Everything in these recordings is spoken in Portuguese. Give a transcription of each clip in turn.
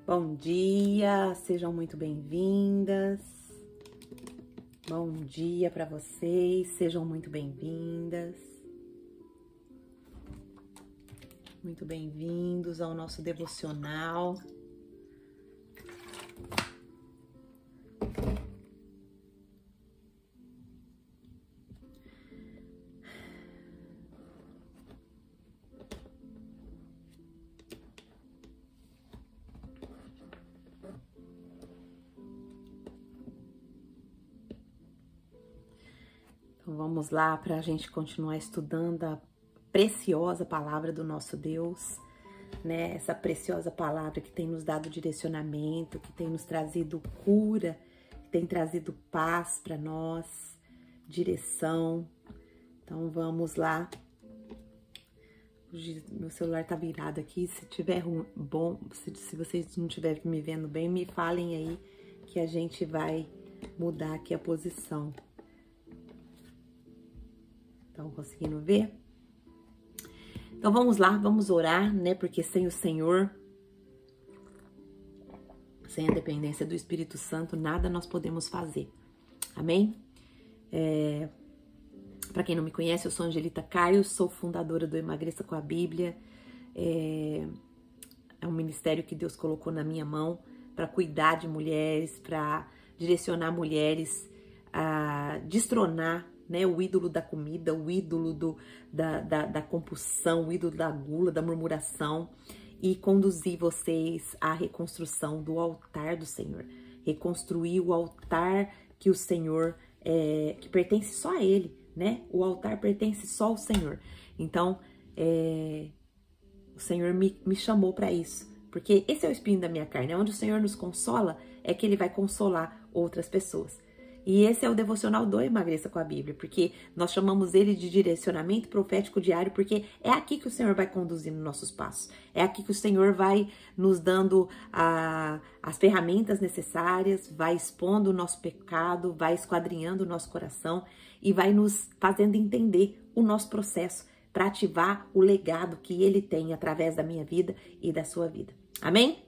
Bom dia, sejam muito bem-vindas. Bom dia para vocês, sejam muito bem-vindas. Muito bem-vindos ao nosso devocional. Então vamos lá para a gente continuar estudando a preciosa palavra do nosso Deus, né? Essa preciosa palavra que tem nos dado direcionamento, que tem nos trazido cura, que tem trazido paz para nós, direção. Então vamos lá. Meu celular tá virado aqui, se tiver bom, se vocês não estiverem me vendo bem, me falem aí que a gente vai mudar aqui a posição. Estão conseguindo ver? Então vamos lá, vamos orar, né? Porque sem o Senhor, sem a dependência do Espírito Santo, nada nós podemos fazer. Amém? Para quem não me conhece, eu sou Angelita Caio, sou fundadora do Emagreça com a Bíblia. É um ministério que Deus colocou na minha mão para cuidar de mulheres, para direcionar mulheres a destronar, né, o ídolo da comida, o ídolo da compulsão, o ídolo da gula, da murmuração, e conduzir vocês à reconstrução do altar do Senhor. Reconstruir o altar que o Senhor, que pertence só a Ele, né? O altar pertence só ao Senhor. Então, o Senhor me chamou para isso, porque esse é o espinho da minha carne. Onde o Senhor nos consola, é que Ele vai consolar outras pessoas. E esse é o devocional do Emagreça com a Bíblia, porque nós chamamos ele de direcionamento profético diário, porque é aqui que o Senhor vai conduzindo nossos passos. É aqui que o Senhor vai nos dando as ferramentas necessárias, vai expondo o nosso pecado, vai esquadrinhando o nosso coração e vai nos fazendo entender o nosso processo para ativar o legado que Ele tem através da minha vida e da sua vida. Amém?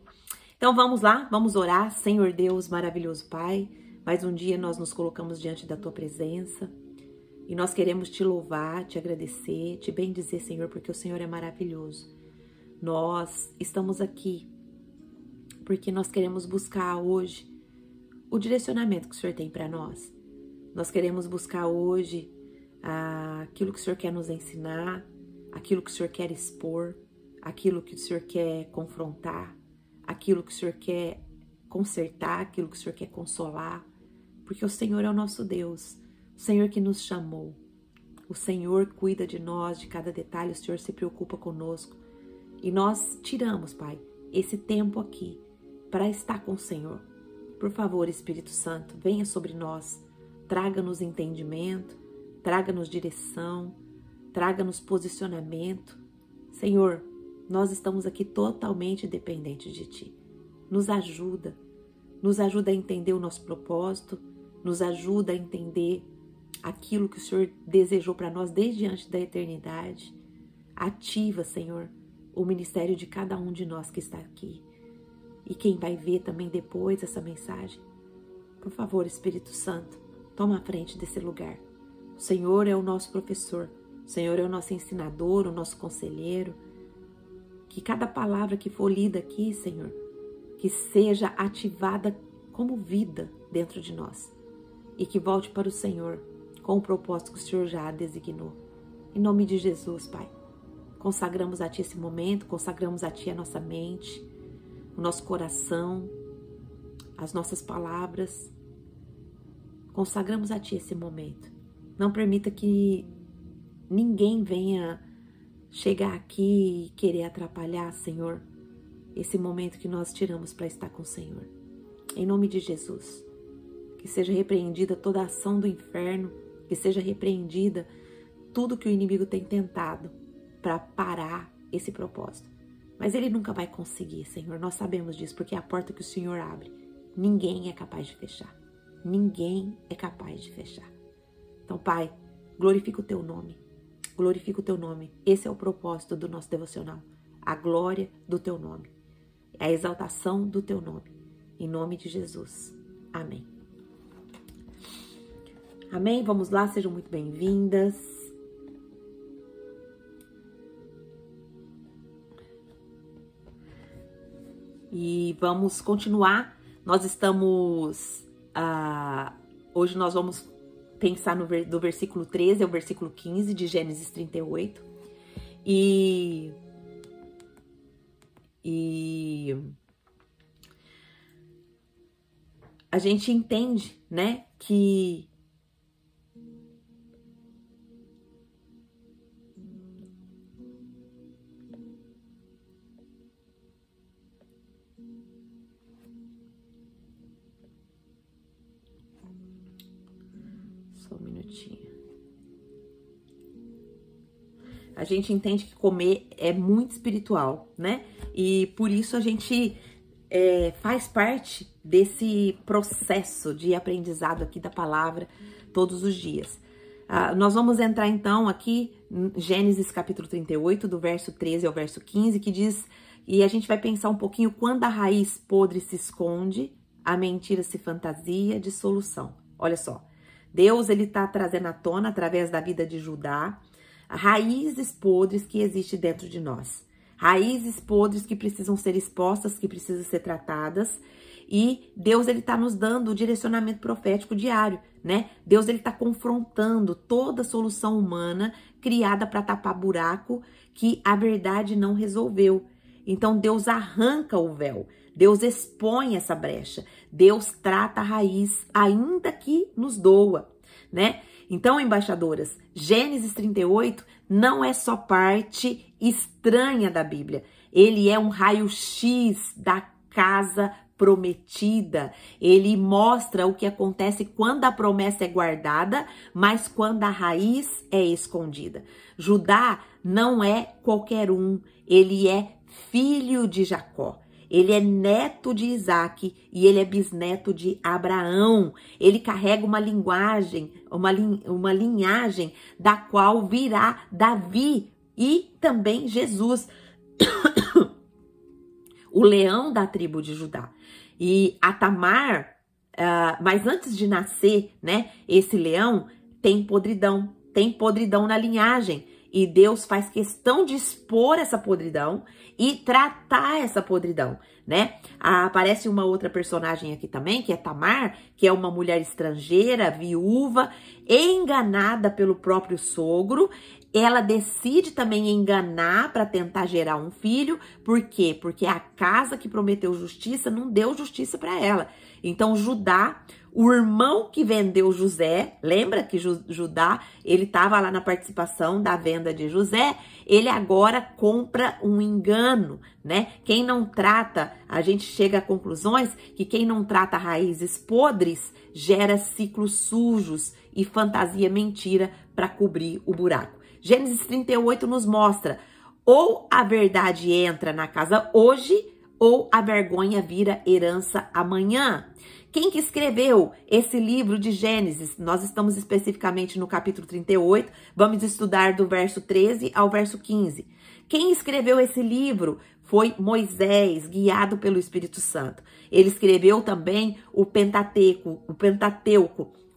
Então vamos lá, vamos orar. Senhor Deus, maravilhoso Pai, mais um dia nós nos colocamos diante da Tua presença e nós queremos Te louvar, Te agradecer, Te bendizer, Senhor, porque o Senhor é maravilhoso. Nós estamos aqui porque nós queremos buscar hoje o direcionamento que o Senhor tem para nós. Nós queremos buscar hoje aquilo que o Senhor quer nos ensinar, aquilo que o Senhor quer expor, aquilo que o Senhor quer confrontar, aquilo que o Senhor quer consertar, aquilo que o Senhor quer consolar, porque o Senhor é o nosso Deus, o Senhor que nos chamou, o Senhor cuida de nós, de cada detalhe, o Senhor se preocupa conosco, e nós tiramos, Pai, esse tempo aqui para estar com o Senhor. Por favor, Espírito Santo, venha sobre nós, traga-nos entendimento, traga-nos direção, traga-nos posicionamento. Senhor, nós estamos aqui totalmente dependentes de Ti. Nos ajuda a entender o nosso propósito, nos ajuda a entender aquilo que o Senhor desejou para nós desde antes da eternidade. Ativa, Senhor, o ministério de cada um de nós que está aqui. E quem vai ver também depois essa mensagem. Por favor, Espírito Santo, toma a frente desse lugar. O Senhor é o nosso professor, o Senhor é o nosso ensinador, o nosso conselheiro. Que cada palavra que for lida aqui, Senhor, que seja ativada como vida dentro de nós e que volte para o Senhor com o propósito que o Senhor já designou. Em nome de Jesus, Pai, consagramos a Ti esse momento, consagramos a Ti a nossa mente, o nosso coração, as nossas palavras. Consagramos a Ti esse momento. Não permita que ninguém venha chegar aqui e querer atrapalhar, Senhor, esse momento que nós tiramos para estar com o Senhor. Em nome de Jesus, que seja repreendida toda a ação do inferno, que seja repreendida tudo que o inimigo tem tentado para parar esse propósito. Mas ele nunca vai conseguir, Senhor, nós sabemos disso, porque é a porta que o Senhor abre. Ninguém é capaz de fechar. Ninguém é capaz de fechar. Então, Pai, glorifica o Teu nome. Glorifica o Teu nome. Esse é o propósito do nosso devocional. A glória do Teu nome. a exaltação do teu nome. Em nome de Jesus. Amém. Amém? Vamos lá, sejam muito bem-vindas. E vamos continuar. Nós estamos... hoje nós vamos pensar do versículo 13 ao versículo 15 de Gênesis 38. E a gente entende, né, que só um minutinho. A gente entende que comer é muito espiritual, né? E por isso a gente faz parte desse processo de aprendizado aqui da palavra todos os dias. Nós vamos entrar então aqui em Gênesis capítulo 38, do verso 13 ao verso 15, que diz, e a gente vai pensar um pouquinho: quando a raiz podre se esconde, a mentira se fantasia de solução. Olha só, Deus ele tá trazendo à tona, através da vida de Judá, raízes podres que existem dentro de nós. Raízes podres que precisam ser expostas, que precisam ser tratadas. E Deus ele tá nos dando o direcionamento profético diário, né? Deus ele tá confrontando toda solução humana criada para tapar buraco que a verdade não resolveu. Então Deus arranca o véu, Deus expõe essa brecha, Deus trata a raiz, ainda que nos doa, né? Então, embaixadoras, Gênesis 38 não é só parte estranha da Bíblia. Ele é um raio-x da casa prometida. Ele mostra o que acontece quando a promessa é guardada, mas quando a raiz é escondida. Judá não é qualquer um, ele é filho de Jacó. Ele é neto de Isaac e ele é bisneto de Abraão. Ele carrega uma linguagem, uma linhagem da qual virá Davi e também Jesus, o leão da tribo de Judá. E a Tamar, mas antes de nascer, né, esse leão tem podridão na linhagem. E Deus faz questão de expor essa podridão e tratar essa podridão, né? Aparece uma outra personagem aqui também, que é Tamar, que é uma mulher estrangeira, viúva, enganada pelo próprio sogro. Ela decide também enganar para tentar gerar um filho. Por quê? Porque a casa que prometeu justiça não deu justiça para ela. Então Judá, o irmão que vendeu José, lembra que Judá, ele estava lá na participação da venda de José, ele agora compra um engano, né? Quem não trata, a gente chega a conclusões que quem não trata raízes podres gera ciclos sujos e fantasia mentira para cobrir o buraco. Gênesis 38 nos mostra: ou a verdade entra na casa hoje, ou a vergonha vira herança amanhã. Quem que escreveu esse livro de Gênesis? Nós estamos especificamente no capítulo 38, vamos estudar do verso 13 ao verso 15. Quem escreveu esse livro foi Moisés, guiado pelo Espírito Santo. Ele escreveu também o Pentateuco,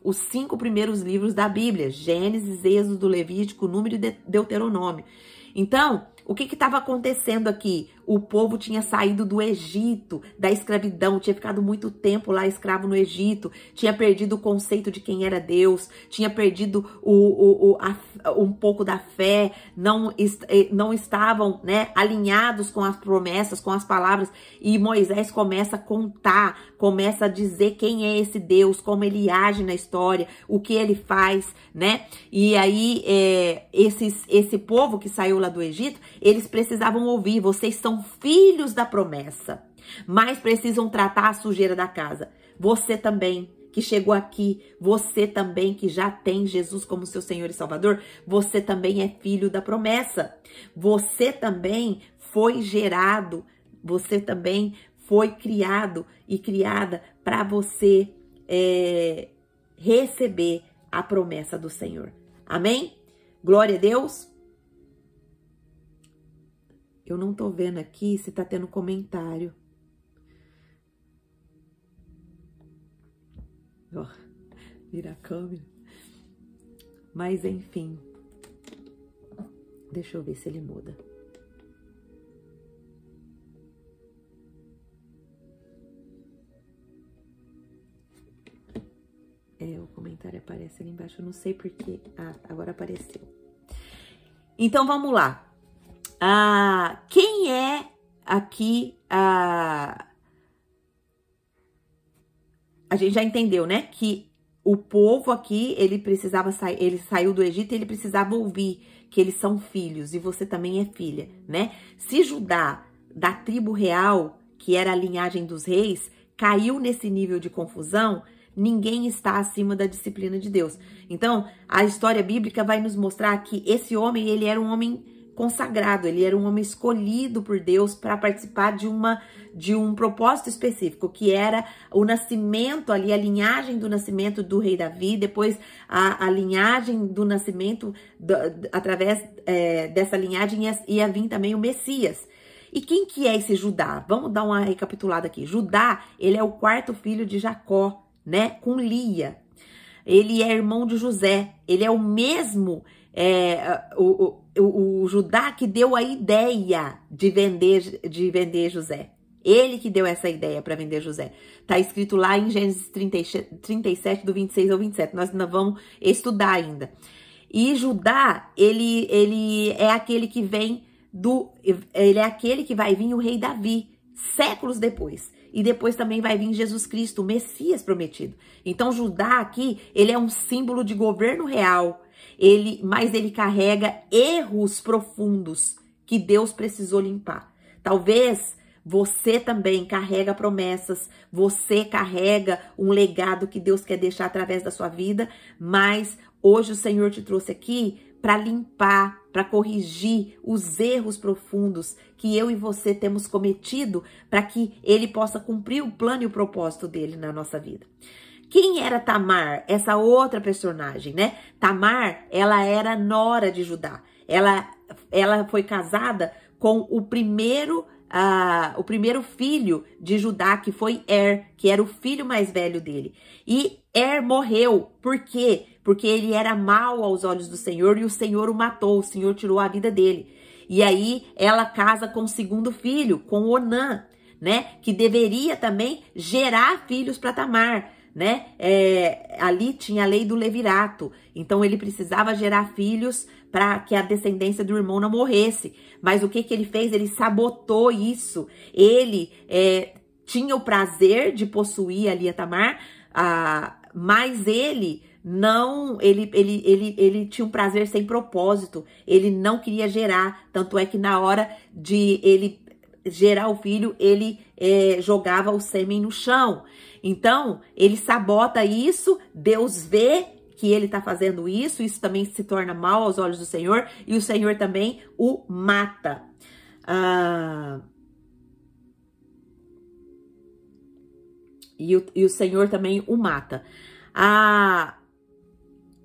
os 5 primeiros livros da Bíblia: Gênesis, Êxodo, Levítico, Número e Deuteronômio. Então, o que estava acontecendo aqui? O povo tinha saído do Egito, da escravidão, tinha ficado muito tempo lá escravo no Egito, tinha perdido o conceito de quem era Deus, tinha perdido um pouco da fé, não estavam, né, alinhados com as promessas, com as palavras. E Moisés começa a contar, começa a dizer quem é esse Deus, como ele age na história, o que ele faz, né? E aí, esse povo que saiu lá do Egito, eles precisavam ouvir: vocês são filhos da promessa, mas precisam tratar a sujeira da casa. Você também que chegou aqui, você também que já tem Jesus como seu Senhor e Salvador, você também é filho da promessa. Você também foi gerado, você também foi criado e criada para você receber a promessa do Senhor. Amém? Glória a Deus. Eu não tô vendo aqui se tá tendo comentário. Ó, vira a câmera. Mas enfim. Deixa eu ver se ele muda. O comentário aparece ali embaixo, eu não sei porquê. Ah, agora apareceu. Então, vamos lá. Quem é aqui a gente já entendeu, né? Que o povo aqui, ele precisava sair, ele saiu do Egito e ele precisava ouvir que eles são filhos e você também é filha, né? Se Judá, da tribo real, que era a linhagem dos reis, caiu nesse nível de confusão, ninguém está acima da disciplina de Deus. Então, a história bíblica vai nos mostrar que esse homem, ele era um homem consagrado, ele era um homem escolhido por Deus para participar de um propósito específico, que era o nascimento ali, a linhagem do nascimento do rei Davi, depois a linhagem do nascimento, através dessa linhagem ia vir também o Messias. E quem que é esse Judá? Vamos dar uma recapitulada aqui. Judá, ele é o quarto filho de Jacó, né, com Lia. Ele é irmão de José, ele é o mesmo, o Judá que deu a ideia de vender José. Ele que deu essa ideia para vender José. Tá escrito lá em Gênesis 37, do 26 ao 27. Nós ainda vamos estudar ainda. E Judá, ele é aquele que vem ele é aquele que vai vir o rei Davi, séculos depois. E depois também vai vir Jesus Cristo, o Messias prometido. Então, Judá aqui, ele é um símbolo de governo real. Mas ele carrega erros profundos que Deus precisou limpar. Talvez você também carrega promessas, você carrega um legado que Deus quer deixar através da sua vida, mas hoje o Senhor te trouxe aqui para limpar, para corrigir os erros profundos que eu e você temos cometido, para que ele possa cumprir o plano e o propósito dele na nossa vida. Quem era Tamar? Essa outra personagem, né? Tamar, ela era nora de Judá. Ela foi casada com o primeiro filho de Judá, que foi que era o filho mais velho dele. E morreu. Por quê? Porque ele era mau aos olhos do Senhor e o Senhor o matou, o Senhor tirou a vida dele. E aí ela casa com o segundo filho, com Onã, né? Que deveria também gerar filhos para Tamar, né? Ali tinha a lei do levirato, então ele precisava gerar filhos para que a descendência do irmão não morresse. Mas o que ele fez? Ele sabotou isso. Ele tinha o prazer de possuir ali a Tamar, mas ele tinha um prazer sem propósito. Ele não queria gerar, tanto é que na hora de ele gerar o filho, ele jogava o sêmen no chão. Então, ele sabota isso, Deus vê que ele está fazendo isso também se torna mal aos olhos do Senhor, e o Senhor também o mata. E o Senhor também o mata.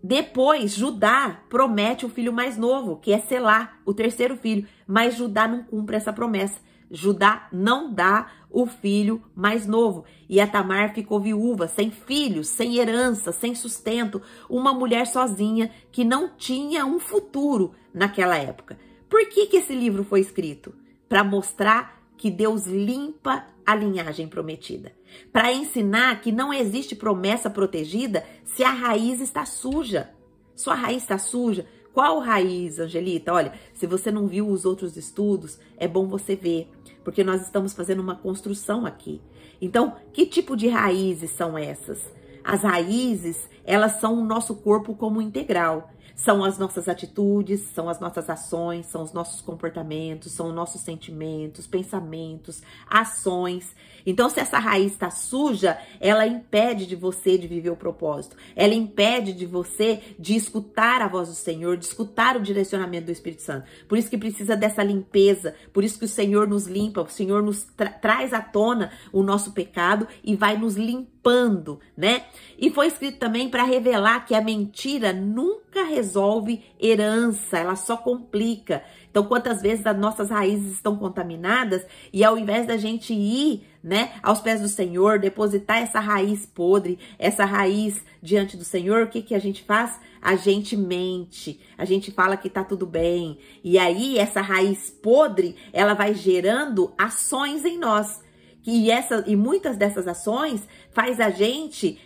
Depois, Judá promete o filho mais novo, que é Selá, o terceiro filho, mas Judá não cumpre essa promessa. Judá não dá o filho mais novo. E a Tamar ficou viúva, sem filhos, sem herança, sem sustento. Uma mulher sozinha que não tinha um futuro naquela época. Por que esse livro foi escrito? Para mostrar que Deus limpa a linhagem prometida. Para ensinar que não existe promessa protegida se a raiz está suja. Sua raiz está suja. Qual raiz, Angelita? Olha, se você não viu os outros estudos, é bom você ver, porque nós estamos fazendo uma construção aqui. Então, que tipo de raízes são essas? As raízes, elas são o nosso corpo como integral. São as nossas atitudes, são as nossas ações, são os nossos comportamentos, são os nossos sentimentos, pensamentos, ações. Então, se essa raiz está suja, ela impede de você de viver o propósito. Ela impede de você de escutar a voz do Senhor, de escutar o direcionamento do Espírito Santo. Por isso que precisa dessa limpeza, por isso que o Senhor nos limpa, o Senhor nos traz à tona o nosso pecado e vai nos limpar raspando, né? E foi escrito também para revelar que a mentira nunca resolve herança, ela só complica. Então, quantas vezes as nossas raízes estão contaminadas e ao invés da gente ir, né, aos pés do Senhor, depositar essa raiz podre, essa raiz diante do Senhor, o que que a gente faz? A gente mente, a gente fala que tá tudo bem. E aí, essa raiz podre, ela vai gerando ações em nós. E muitas dessas ações faz a gente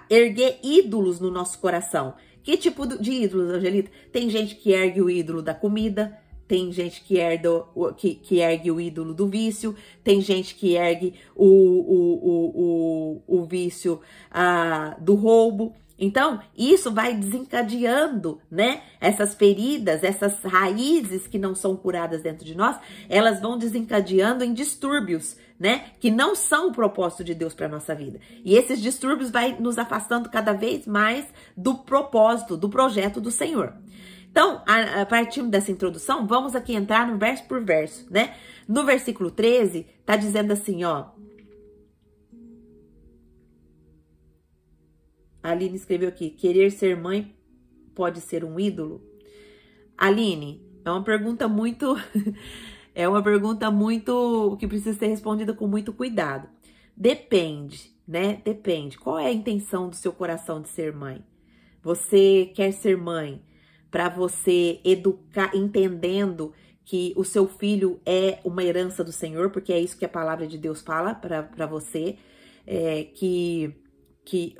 erguer ídolos no nosso coração. Que tipo de ídolos, Angelita? Tem gente que ergue o ídolo da comida, tem gente que ergue o ídolo do vício, tem gente que ergue o vício do roubo. Então, isso vai desencadeando, né? Essas feridas, essas raízes que não são curadas dentro de nós, elas vão desencadeando em distúrbios, né? Que não são o propósito de Deus para nossa vida. E esses distúrbios vai nos afastando cada vez mais do propósito, do projeto do Senhor. Então, a partir dessa introdução, vamos aqui entrar no verso por verso, né? No versículo 13, tá dizendo assim, ó. A Aline escreveu aqui, querer ser mãe pode ser um ídolo? Aline, é uma pergunta muito... que precisa ser respondida com muito cuidado. Depende, né? Depende. Qual é a intenção do seu coração de ser mãe? Você quer ser mãe para você educar, entendendo que o seu filho é uma herança do Senhor, porque é isso que a palavra de Deus fala para você, que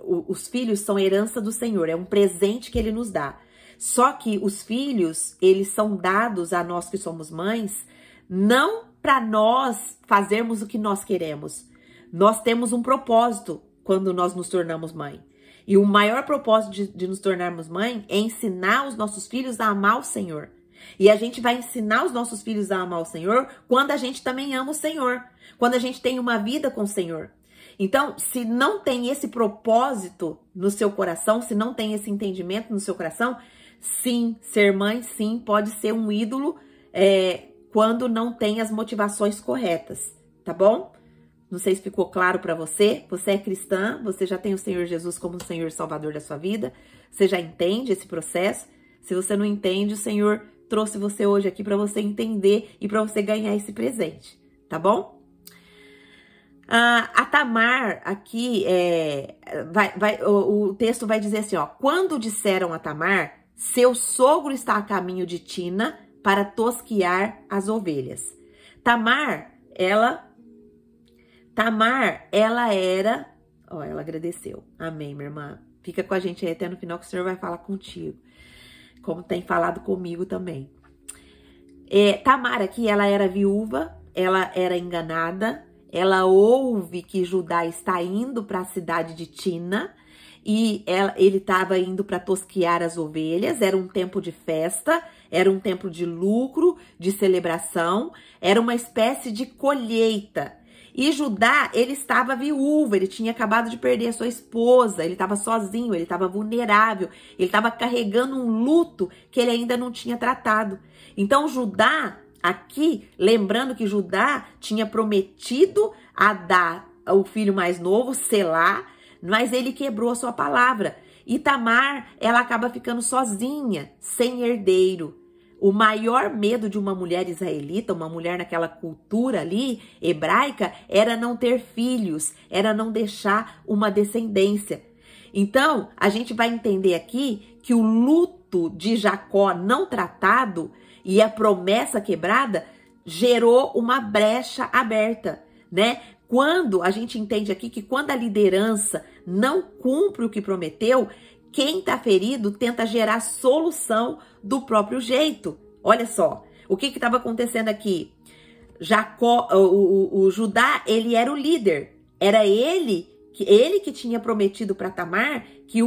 os filhos são herança do Senhor, é um presente que Ele nos dá. Só que os filhos, eles são dados a nós que somos mães, não para nós fazermos o que nós queremos. Nós temos um propósito quando nós nos tornamos mãe. E o maior propósito de nos tornarmos mãe é ensinar os nossos filhos a amar o Senhor. E a gente vai ensinar os nossos filhos a amar o Senhor quando a gente também ama o Senhor. Quando a gente tem uma vida com o Senhor. Então, se não tem esse propósito no seu coração, se não tem esse entendimento no seu coração, sim, ser mãe, sim, pode ser um ídolo quando não tem as motivações corretas, tá bom? Não sei se ficou claro para você. Você é cristã, você já tem o Senhor Jesus como o Senhor e Salvador da sua vida, você já entende esse processo. Se você não entende, o Senhor trouxe você hoje aqui para você entender e para você ganhar esse presente, tá bom? A Tamar aqui, o texto vai dizer assim, ó. Quando disseram a Tamar, seu sogro está a caminho de Tina para tosquiar as ovelhas. Tamar, ela era... Ó, ela agradeceu. Amém, minha irmã. Fica com a gente aí até no final que o Senhor vai falar contigo. Como tem falado comigo também. Tamar aqui, ela era viúva, ela era enganada. Ela ouve que Judá está indo para a cidade de Tina e ele estava indo para tosquiar as ovelhas. Era um tempo de festa, era um tempo de lucro, de celebração, era uma espécie de colheita. E Judá, ele estava viúvo, ele tinha acabado de perder a sua esposa, ele estava sozinho, ele estava vulnerável, ele estava carregando um luto que ele ainda não tinha tratado. Então Judá... Aqui, lembrando que Judá tinha prometido a dar o filho mais novo, Selá, mas ele quebrou a sua palavra. E Tamar, ela acaba ficando sozinha, sem herdeiro. O maior medo de uma mulher israelita, uma mulher naquela cultura ali, hebraica, era não ter filhos, era não deixar uma descendência. Então, a gente vai entender aqui que o luto de Jacó não tratado e a promessa quebrada gerou uma brecha aberta, né? Quando a gente entende aqui que quando a liderança não cumpre o que prometeu, quem tá ferido tenta gerar solução do próprio jeito. Olha só, o que estava acontecendo aqui? Jacó, o Judá, ele era o líder. Era ele que tinha prometido para Tamar que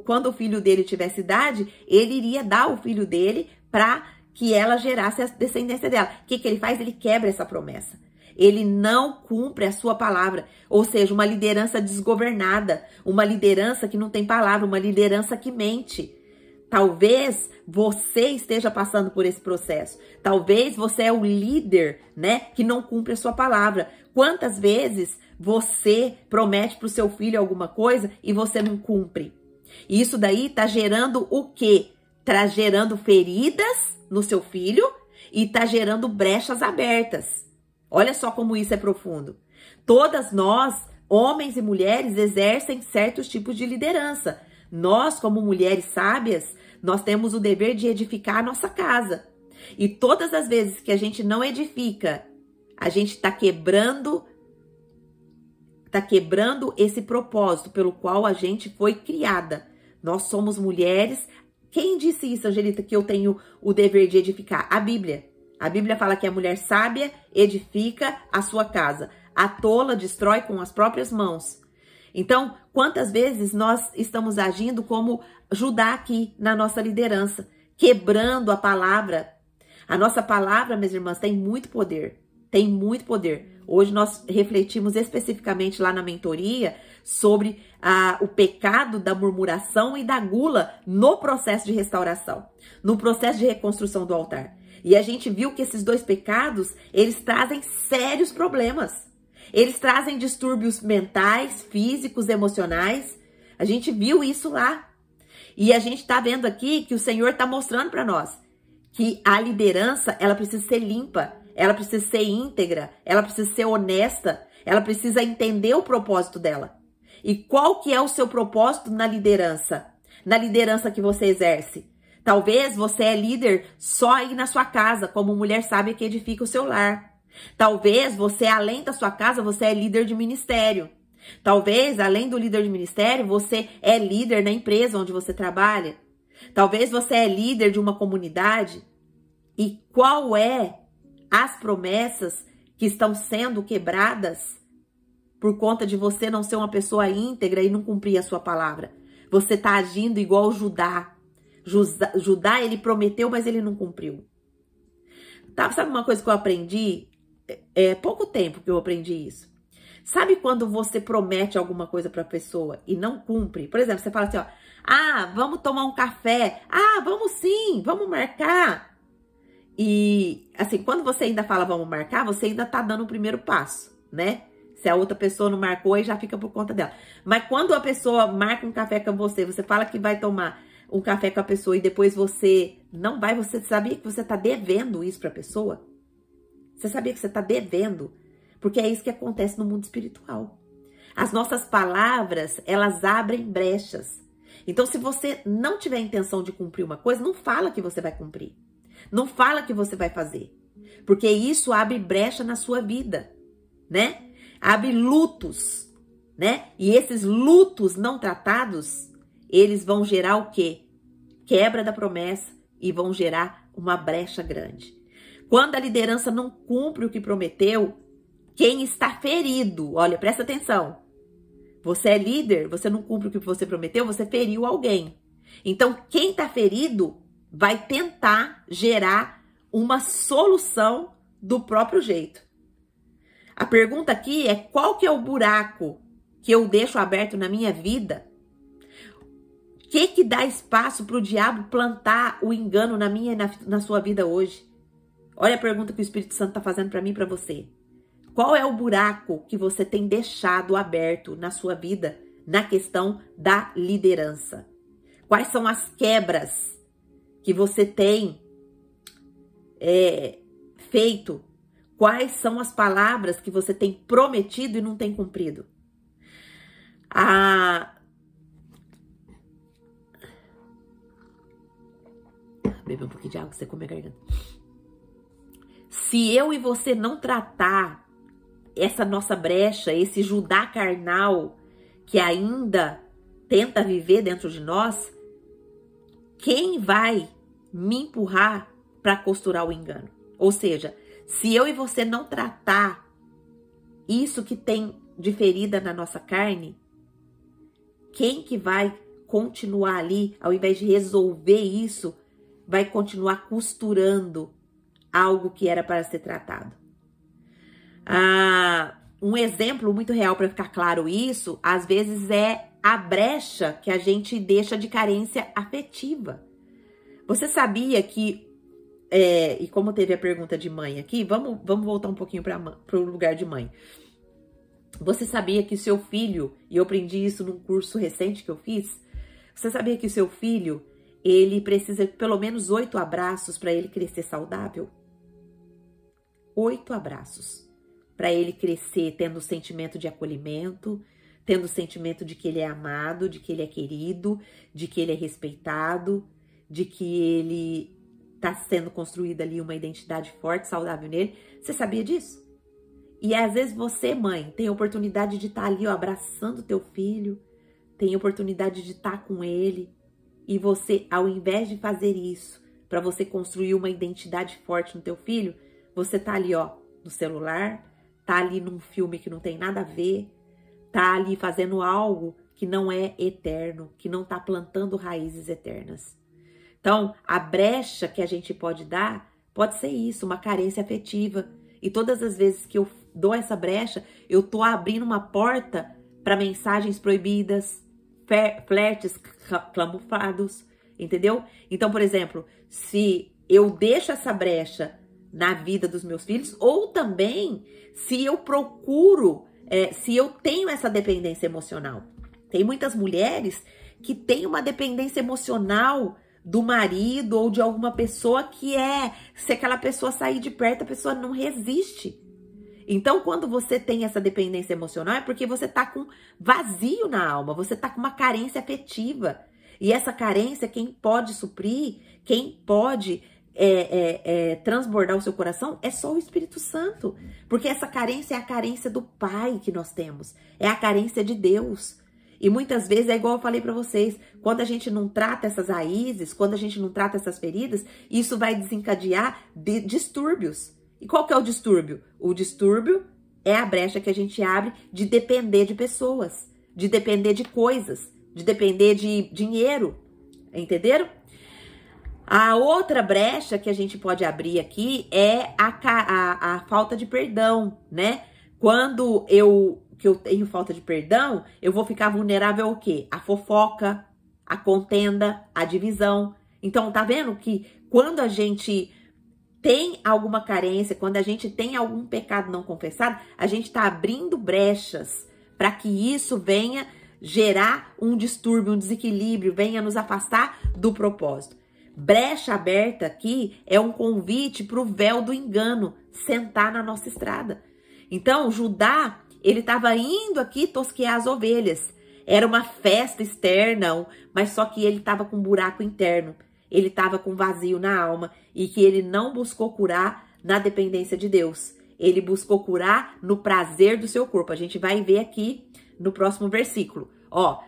quando o filho dele tivesse idade, ele iria dar o filho dele para que ela gerasse a descendência dela. O que ele faz? Ele quebra essa promessa. Ele não cumpre a sua palavra. Ou seja, uma liderança desgovernada, uma liderança que não tem palavra, uma liderança que mente. Talvez você esteja passando por esse processo. Talvez você é o líder, né, que não cumpre a sua palavra. Quantas vezes você promete para o seu filho alguma coisa e você não cumpre. E isso daí tá gerando o quê? Tá gerando feridas no seu filho e tá gerando brechas abertas. Olha só como isso é profundo. Todas nós, homens e mulheres, exercem certos tipos de liderança. Nós, como mulheres sábias, nós temos o dever de edificar a nossa casa. E todas as vezes que a gente não edifica, a gente está quebrando esse propósito pelo qual a gente foi criada. Nós somos mulheres. Quem disse isso, Angelita, que eu tenho o dever de edificar? A Bíblia. A Bíblia fala que a mulher sábia edifica a sua casa. A tola destrói com as próprias mãos. Então, quantas vezes nós estamos agindo como Judá aqui na nossa liderança, quebrando a palavra. A nossa palavra, minhas irmãs, tem muito poder. Tem muito poder. Hoje nós refletimos especificamente lá na mentoria sobre o pecado da murmuração e da gula no processo de restauração, no processo de reconstrução do altar. E a gente viu que esses dois pecados, eles trazem sérios problemas. Eles trazem distúrbios mentais, físicos, emocionais. A gente viu isso lá. E a gente está vendo aqui que o Senhor está mostrando para nós que a liderança, ela precisa ser limpa, ela precisa ser íntegra, ela precisa ser honesta, ela precisa entender o propósito dela. E qual que é o seu propósito na liderança? Na liderança que você exerce? Talvez você é líder só aí na sua casa, como mulher sábia que edifica o seu lar. Talvez você, além da sua casa, você é líder de ministério. Talvez, além do líder de ministério, você é líder na empresa onde você trabalha. Talvez você é líder de uma comunidade. E qual é as promessas que estão sendo quebradas por conta de você não ser uma pessoa íntegra e não cumprir a sua palavra? Você está agindo igual Judá. Judá, ele prometeu, mas ele não cumpriu. Tá, sabe uma coisa que eu aprendi? É pouco tempo que eu aprendi isso. Sabe quando você promete alguma coisa para a pessoa e não cumpre? Por exemplo, você fala assim, ó, vamos tomar um café. Vamos sim, vamos marcar. E, assim, quando você ainda fala vamos marcar, você ainda tá dando o primeiro passo, né? Se a outra pessoa não marcou, aí já fica por conta dela. Mas quando a pessoa marca um café com você, você fala que vai tomar um café com a pessoa e depois você não vai, você sabia que você tá devendo isso pra pessoa? Você sabia que você tá devendo? Porque é isso que acontece no mundo espiritual. As nossas palavras, elas abrem brechas. Então, se você não tiver intenção de cumprir uma coisa, não fala que você vai cumprir. Não fala que você vai fazer. Porque isso abre brecha na sua vida, né? Abre lutos, né? E esses lutos não tratados, eles vão gerar o quê? Quebra da promessa e vão gerar uma brecha grande. Quando a liderança não cumpre o que prometeu, quem está ferido, olha, presta atenção. Você é líder, você não cumpre o que você prometeu, você feriu alguém. Então, quem está ferido vai tentar gerar uma solução do próprio jeito. A pergunta aqui é qual que é o buraco que eu deixo aberto na minha vida? O que dá espaço para o diabo plantar o engano na minha e na sua vida hoje? Olha a pergunta que o Espírito Santo está fazendo para mim e para você. Qual é o buraco que você tem deixado aberto na sua vida na questão da liderança? Quais são as quebras que você tem feito? Quais são as palavras que você tem prometido e não tem cumprido? Bebe um pouquinho de água que você come a garganta. Se eu e você não tratar essa nossa brecha, esse Judá carnal que ainda tenta viver dentro de nós, quem vai me empurrar para costurar o engano? Ou seja, se eu e você não tratar isso que tem de ferida na nossa carne, quem que vai continuar ali, ao invés de resolver isso, vai continuar costurando algo que era para ser tratado? Um exemplo muito real para ficar claro isso, às vezes é a brecha que a gente deixa de carência afetiva. Você sabia que, e como teve a pergunta de mãe aqui, vamos voltar um pouquinho para o lugar de mãe. Você sabia que seu filho, e eu aprendi isso num curso recente que eu fiz, você sabia que o seu filho, ele precisa de pelo menos 8 abraços para ele crescer saudável? 8 abraços. Para ele crescer tendo o sentimento de acolhimento, tendo o sentimento de que ele é amado, de que ele é querido, de que ele é respeitado, de que ele está sendo construída ali uma identidade forte, saudável nele. Você sabia disso? E às vezes você, mãe, tem a oportunidade de estar ali, ó, abraçando teu filho, tem a oportunidade de estar com ele, e você, ao invés de fazer isso, para você construir uma identidade forte no teu filho, você tá ali, ó, no celular, tá ali num filme que não tem nada a ver, tá ali fazendo algo que não é eterno, que não tá plantando raízes eternas. Então, a brecha que a gente pode dar pode ser isso, uma carência afetiva. E todas as vezes que eu dou essa brecha, eu tô abrindo uma porta para mensagens proibidas, flertes camuflados, entendeu? Então, por exemplo, se eu deixo essa brecha na vida dos meus filhos, ou também se eu procuro, se eu tenho essa dependência emocional. Tem muitas mulheres que têm uma dependência emocional do marido ou de alguma pessoa que se aquela pessoa sair de perto, a pessoa não resiste. Então, quando você tem essa dependência emocional, é porque você tá com vazio na alma, você tá com uma carência afetiva. E essa carência, quem pode suprir, quem pode transbordar o seu coração, é só o Espírito Santo. Porque essa carência é a carência do Pai que nós temos, é a carência de Deus. E muitas vezes é igual eu falei para vocês, quando a gente não trata essas raízes, quando a gente não trata essas feridas, isso vai desencadear distúrbios. E qual que é o distúrbio? O distúrbio é a brecha que a gente abre de depender de pessoas, de depender de coisas, de depender de dinheiro, entenderam? A outra brecha que a gente pode abrir aqui é a falta de perdão, né? Quando eu tenho falta de perdão, eu vou ficar vulnerável ao quê? A fofoca, a contenda, a divisão. Então, tá vendo que quando a gente tem alguma carência, quando a gente tem algum pecado não confessado, a gente tá abrindo brechas para que isso venha gerar um distúrbio, um desequilíbrio, venha nos afastar do propósito. Brecha aberta aqui é um convite para o véu do engano sentar na nossa estrada. Então, Judá, ele estava indo aqui tosquear as ovelhas. Era uma festa externa, mas só que ele estava com um buraco interno. Ele estava com vazio na alma e que ele não buscou curar na dependência de Deus. Ele buscou curar no prazer do seu corpo. A gente vai ver aqui no próximo versículo. Ó,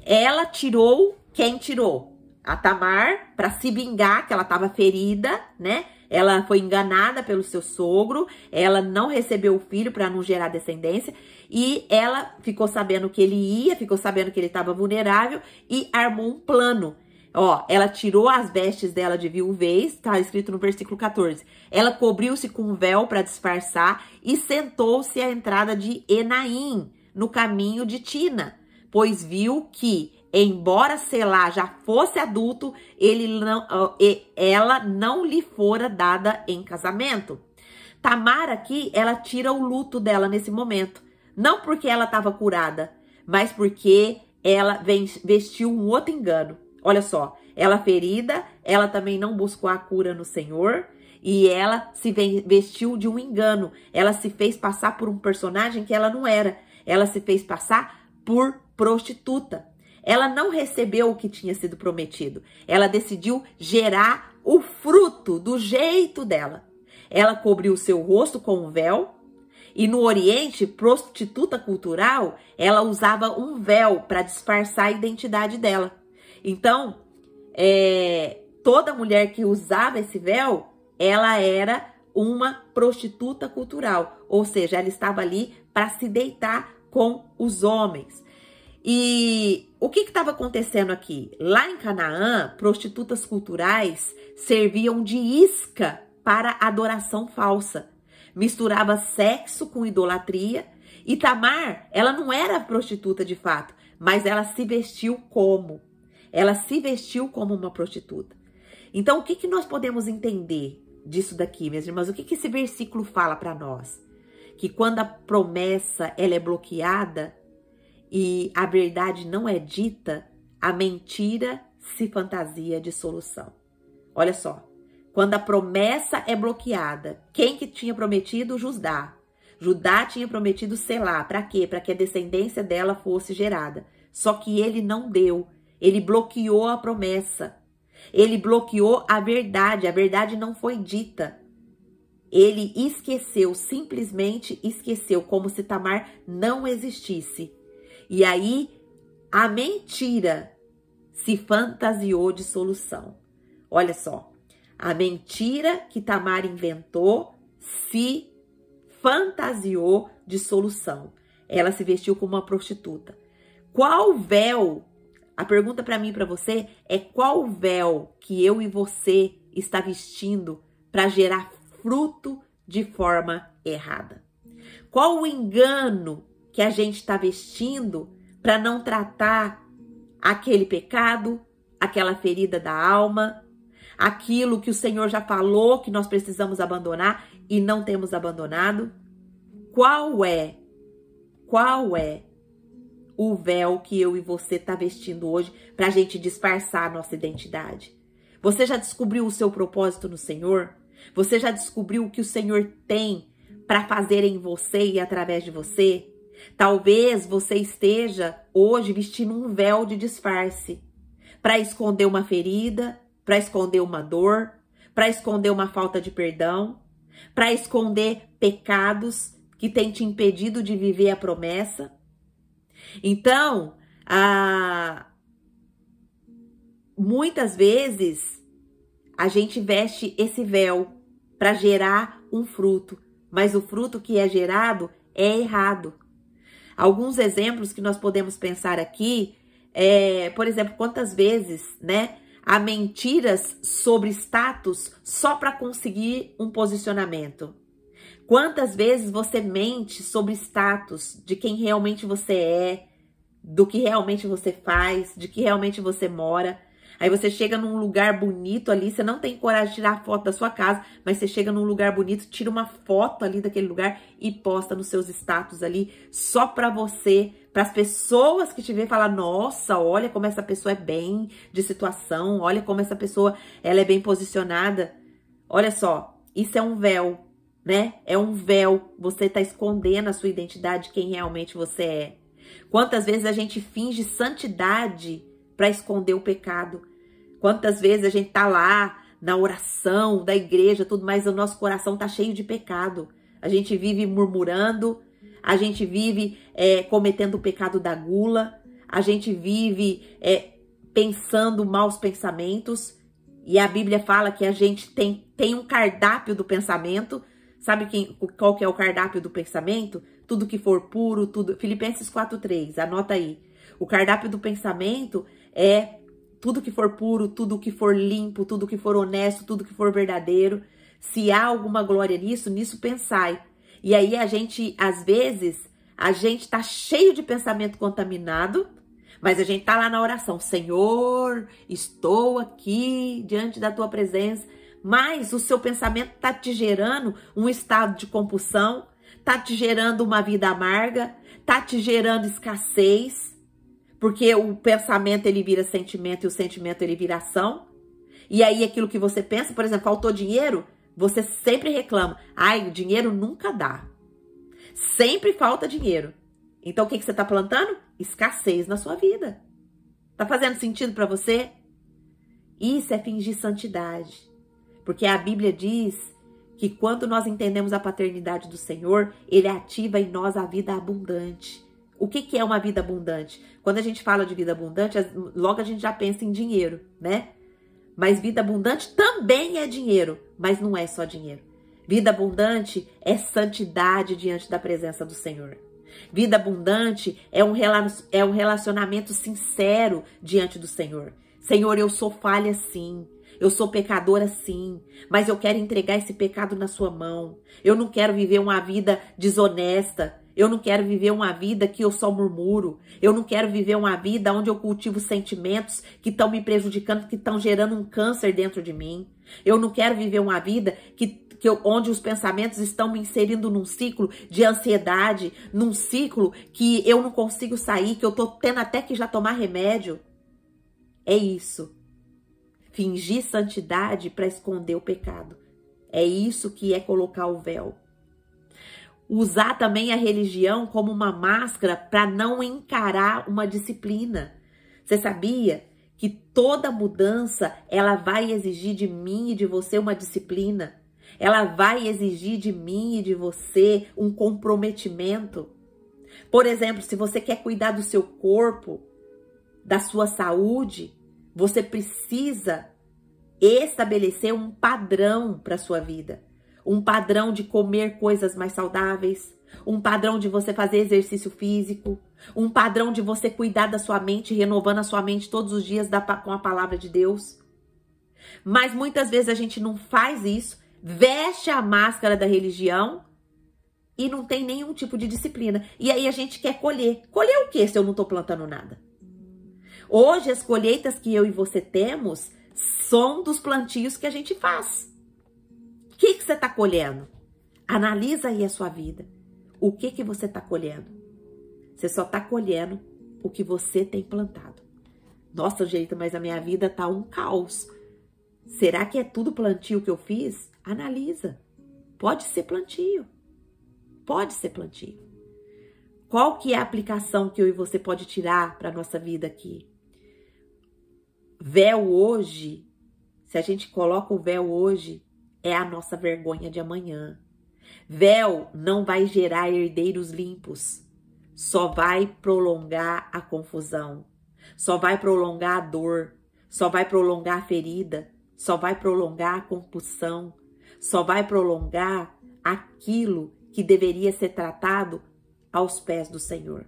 ela tirou quem tirou? A Tamar, para se vingar, que ela estava ferida, né? Ela foi enganada pelo seu sogro, ela não recebeu o filho para não gerar descendência, e ela ficou sabendo que ele ia, ficou sabendo que ele estava vulnerável e armou um plano. Ó, ela tirou as vestes dela de viuvez, tá escrito no versículo 14. Ela cobriu-se com um véu para disfarçar e sentou-se à entrada de Enaim, no caminho de Tina, pois viu que, embora Selá já fosse adulto, ela não lhe fora dada em casamento. Tamar aqui, ela tira o luto dela nesse momento. Não porque ela estava curada, mas porque ela vestiu um outro engano. Olha só, ela ferida, ela também não buscou a cura no Senhor e ela se vestiu de um engano. Ela se fez passar por um personagem que ela não era. Ela se fez passar por prostituta. Ela não recebeu o que tinha sido prometido. Ela decidiu gerar o fruto do jeito dela. Ela cobriu o seu rosto com um véu. E no Oriente, prostituta cultural, ela usava um véu para disfarçar a identidade dela. Então, toda mulher que usava esse véu, ela era uma prostituta cultural. Ou seja, ela estava ali para se deitar com os homens. E o que estava acontecendo aqui? Lá em Canaã, prostitutas culturais serviam de isca para adoração falsa. Misturava sexo com idolatria. E Tamar, ela não era prostituta de fato, mas ela se vestiu como? Ela se vestiu como uma prostituta. Então, o que nós podemos entender disso daqui, minhas irmãs? O que esse versículo fala para nós? que quando a promessa ela é bloqueada e a verdade não é dita, a mentira se fantasia de solução. Olha só, quando a promessa é bloqueada, quem que tinha prometido? Judá. Judá tinha prometido Selá. Para quê? Para que a descendência dela fosse gerada. Só que ele não deu. Ele bloqueou a promessa. Ele bloqueou a verdade não foi dita. Ele esqueceu, simplesmente esqueceu, como se Tamar não existisse. E aí, a mentira se fantasiou de solução. Olha só, a mentira que Tamar inventou se fantasiou de solução. Ela se vestiu como uma prostituta. Qual véu? A pergunta para mim e para você é qual véu que eu e você está vestindo para gerar fruto de forma errada? Qual o engano que a gente está vestindo para não tratar aquele pecado, aquela ferida da alma, aquilo que o Senhor já falou que nós precisamos abandonar e não temos abandonado? Qual é o véu que eu e você está vestindo hoje para a gente disfarçar a nossa identidade? Você já descobriu o seu propósito no Senhor? Você já descobriu o que o Senhor tem para fazer em você e através de você? Talvez você esteja hoje vestindo um véu de disfarce para esconder uma ferida, para esconder uma dor, para esconder uma falta de perdão, para esconder pecados que têm te impedido de viver a promessa. Então, muitas vezes a gente veste esse véu para gerar um fruto, mas o fruto que é gerado é errado. Alguns exemplos que nós podemos pensar aqui por exemplo, quantas vezes, né, há mentiras sobre status só para conseguir um posicionamento? Quantas vezes você mente sobre status de quem realmente você é, do que realmente você faz, de que realmente você mora? Aí você chega num lugar bonito ali, você não tem coragem de tirar foto da sua casa, mas você chega num lugar bonito, tira uma foto ali daquele lugar e posta nos seus status ali, só pra você, pras pessoas que te veem falar, nossa, olha como essa pessoa é bem de situação, olha como essa pessoa, ela é bem posicionada. Olha só, isso é um véu, né? É um véu, você tá escondendo a sua identidade, quem realmente você é. Quantas vezes a gente finge santidade para esconder o pecado? Quantas vezes a gente tá lá na oração da igreja, tudo, mas o nosso coração tá cheio de pecado. A gente vive murmurando, a gente vive cometendo o pecado da gula, a gente vive pensando maus pensamentos, e a Bíblia fala que a gente tem um cardápio do pensamento. Sabe qual que é o cardápio do pensamento? Tudo que for puro, tudo. Filipenses 4:3, anota aí. O cardápio do pensamento é tudo que for puro, tudo que for limpo, tudo que for honesto, tudo que for verdadeiro. Se há alguma glória nisso pensai. E aí às vezes, a gente tá cheio de pensamento contaminado, mas a gente tá lá na oração. Senhor, estou aqui diante da tua presença. Mas o seu pensamento tá te gerando um estado de compulsão, tá te gerando uma vida amarga, tá te gerando escassez. Porque o pensamento, ele vira sentimento e o sentimento, ele vira ação. E aí, aquilo que você pensa, por exemplo, faltou dinheiro, você sempre reclama. Ai, o dinheiro nunca dá. Sempre falta dinheiro. Então, o que você está plantando? Escassez na sua vida. Tá fazendo sentido para você? Isso é fingir santidade. Porque a Bíblia diz que quando nós entendemos a paternidade do Senhor, Ele ativa em nós a vida abundante. O que é uma vida abundante? Quando a gente fala de vida abundante, logo a gente já pensa em dinheiro, né? Mas vida abundante também é dinheiro, mas não é só dinheiro. Vida abundante é santidade diante da presença do Senhor. Vida abundante é um relacionamento sincero diante do Senhor. Senhor, eu sou falha sim. Eu sou pecadora sim, mas eu quero entregar esse pecado na sua mão. Eu não quero viver uma vida desonesta. Eu não quero viver uma vida que eu só murmuro. Eu não quero viver uma vida onde eu cultivo sentimentos que estão me prejudicando, que estão gerando um câncer dentro de mim. Eu não quero viver uma vida que onde os pensamentos estão me inserindo num ciclo de ansiedade, num ciclo que eu não consigo sair, que eu tô tendo até que já tomar remédio. É isso. Fingir santidade para esconder o pecado. É isso que é colocar o véu. Usar também a religião como uma máscara para não encarar uma disciplina. Você sabia que toda mudança, ela vai exigir de mim e de você uma disciplina? Ela vai exigir de mim e de você um comprometimento. Por exemplo, se você quer cuidar do seu corpo, da sua saúde, você precisa estabelecer um padrão para a sua vida. Um padrão de comer coisas mais saudáveis, um padrão de você fazer exercício físico, um padrão de você cuidar da sua mente, renovando a sua mente todos os dias com a palavra de Deus. Mas muitas vezes a gente não faz isso, veste a máscara da religião e não tem nenhum tipo de disciplina. E aí a gente quer colher. Colher o quê se eu não estou plantando nada? Hoje as colheitas que eu e você temos são dos plantios que a gente faz. O que você está colhendo? Analisa aí a sua vida. O que você está colhendo? Você só está colhendo o que você tem plantado. Nossa, Angelita, mas a minha vida tá um caos. Será que é tudo plantio que eu fiz? Analisa. Pode ser plantio. Pode ser plantio. Qual que é a aplicação que eu e você pode tirar para nossa vida aqui? Véu hoje, se a gente coloca o véu hoje, é a nossa vergonha de amanhã. Véu não vai gerar herdeiros limpos. Só vai prolongar a confusão. Só vai prolongar a dor. Só vai prolongar a ferida. Só vai prolongar a compulsão. Só vai prolongar aquilo que deveria ser tratado aos pés do Senhor.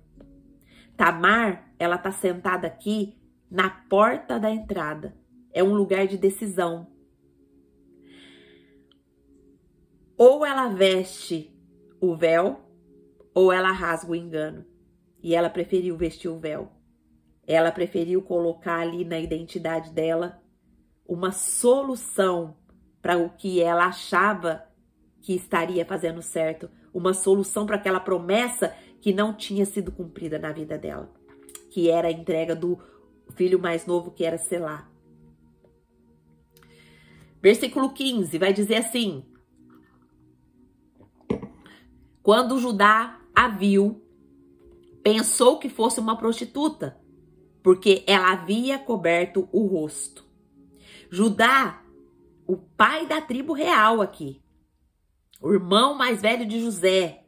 Tamar, ela está sentada aqui na porta da entrada. É um lugar de decisão. Ou ela veste o véu, ou ela rasga o engano. E ela preferiu vestir o véu. Ela preferiu colocar ali na identidade dela uma solução para o que ela achava que estaria fazendo certo. Uma solução para aquela promessa que não tinha sido cumprida na vida dela. Que era a entrega do filho mais novo, que era Selá. Versículo 15 vai dizer assim: quando Judá a viu, pensou que fosse uma prostituta, porque ela havia coberto o rosto. Judá, o pai da tribo real aqui, o irmão mais velho de José,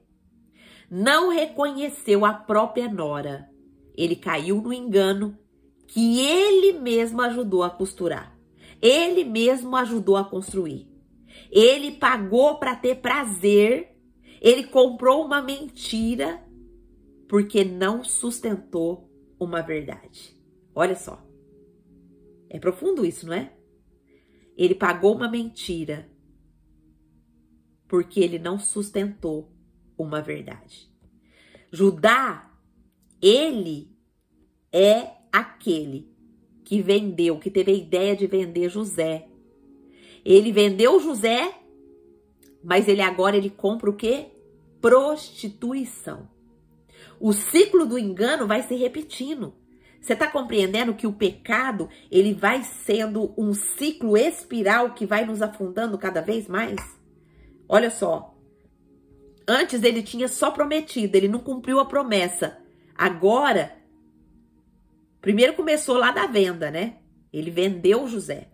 não reconheceu a própria nora. Ele caiu no engano que ele mesmo ajudou a costurar. Ele mesmo ajudou a construir. Ele pagou para ter prazer. Ele comprou uma mentira porque não sustentou uma verdade. Olha só. É profundo isso, não é? Ele pagou uma mentira porque ele não sustentou uma verdade. Judá, ele é aquele que vendeu, que teve a ideia de vender José. Ele vendeu José, mas agora ele compra o quê? Prostituição. O ciclo do engano vai se repetindo. Você está compreendendo que o pecado, ele vai sendo um ciclo espiral que vai nos afundando cada vez mais? Olha só. Antes ele tinha só prometido, ele não cumpriu a promessa. Agora, primeiro começou lá da venda, né? Ele vendeu José.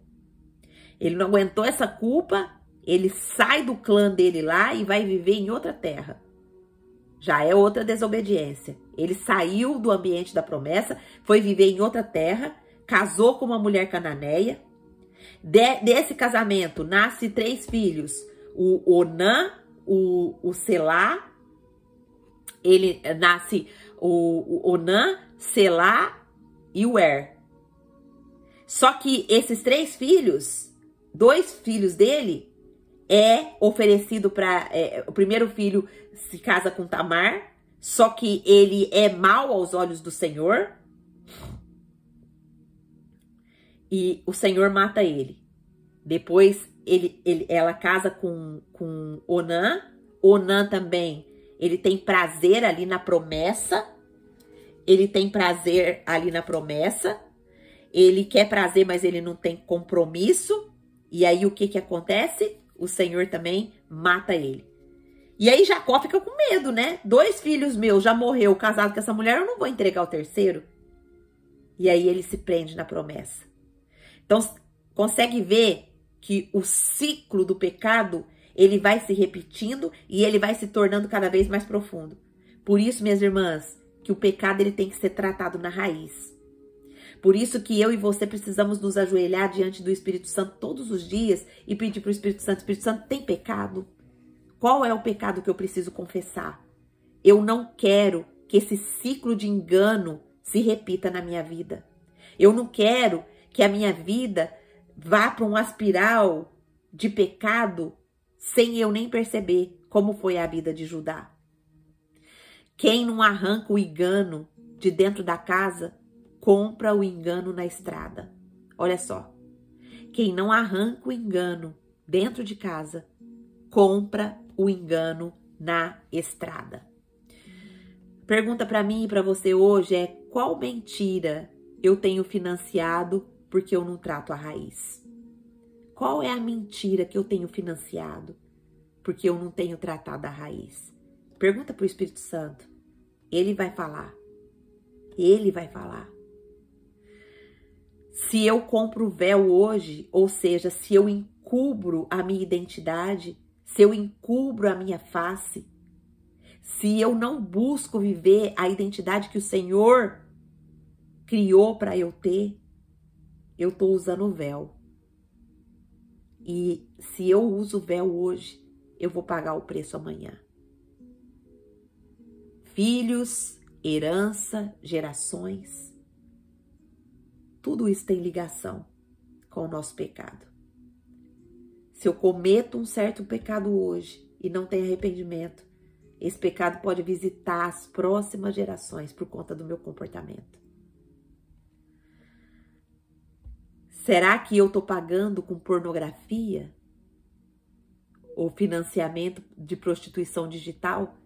Ele não aguentou essa culpa, ele sai do clã dele lá e vai viver em outra terra. Já é outra desobediência. Ele saiu do ambiente da promessa, foi viver em outra terra, casou com uma mulher cananeia. Desse casamento nasce 3 filhos. O Onã, o Selá, ele nasce o Onã, Selá e o Er. Só que esses 3 filhos, 2 filhos dele, é oferecido para... o primeiro filho se casa com Tamar, só que ele é mau aos olhos do Senhor. E o Senhor mata ele. Depois ela casa com Onã. Onã também, ele tem prazer ali na promessa. Ele tem prazer ali na promessa. Ele quer prazer, mas ele não tem compromisso. E aí o que acontece? O Senhor também mata ele. E aí Jacó fica com medo, né? 2 filhos meus já morreu casado com essa mulher, eu não vou entregar o terceiro. E aí ele se prende na promessa. Então, consegue ver que o ciclo do pecado, ele vai se repetindo e ele vai se tornando cada vez mais profundo. Por isso, minhas irmãs, que o pecado ele tem que ser tratado na raiz. Por isso que eu e você precisamos nos ajoelhar diante do Espírito Santo todos os dias e pedir para o Espírito Santo, tem pecado? Qual é o pecado que eu preciso confessar? Eu não quero que esse ciclo de engano se repita na minha vida. Eu não quero que a minha vida vá para uma espiral de pecado sem eu nem perceber como foi a vida de Judá. Quem não arranca o engano de dentro da casa, compra o engano na estrada. Olha só. Quem não arranca o engano dentro de casa, compra o engano na estrada. Pergunta para mim e para você hoje é: qual mentira eu tenho financiado porque eu não trato a raiz? Qual é a mentira que eu tenho financiado porque eu não tenho tratado a raiz? Pergunta para o Espírito Santo. Ele vai falar. Ele vai falar. Se eu compro o véu hoje, ou seja, se eu encubro a minha identidade, se eu encubro a minha face, se eu não busco viver a identidade que o Senhor criou para eu ter, eu estou usando o véu. E se eu uso o véu hoje, eu vou pagar o preço amanhã. Filhos, herança, gerações, tudo isso tem ligação com o nosso pecado. Se eu cometo um certo pecado hoje e não tenho arrependimento, esse pecado pode visitar as próximas gerações por conta do meu comportamento. Será que eu estou pagando com pornografia? Ou financiamento de prostituição digital?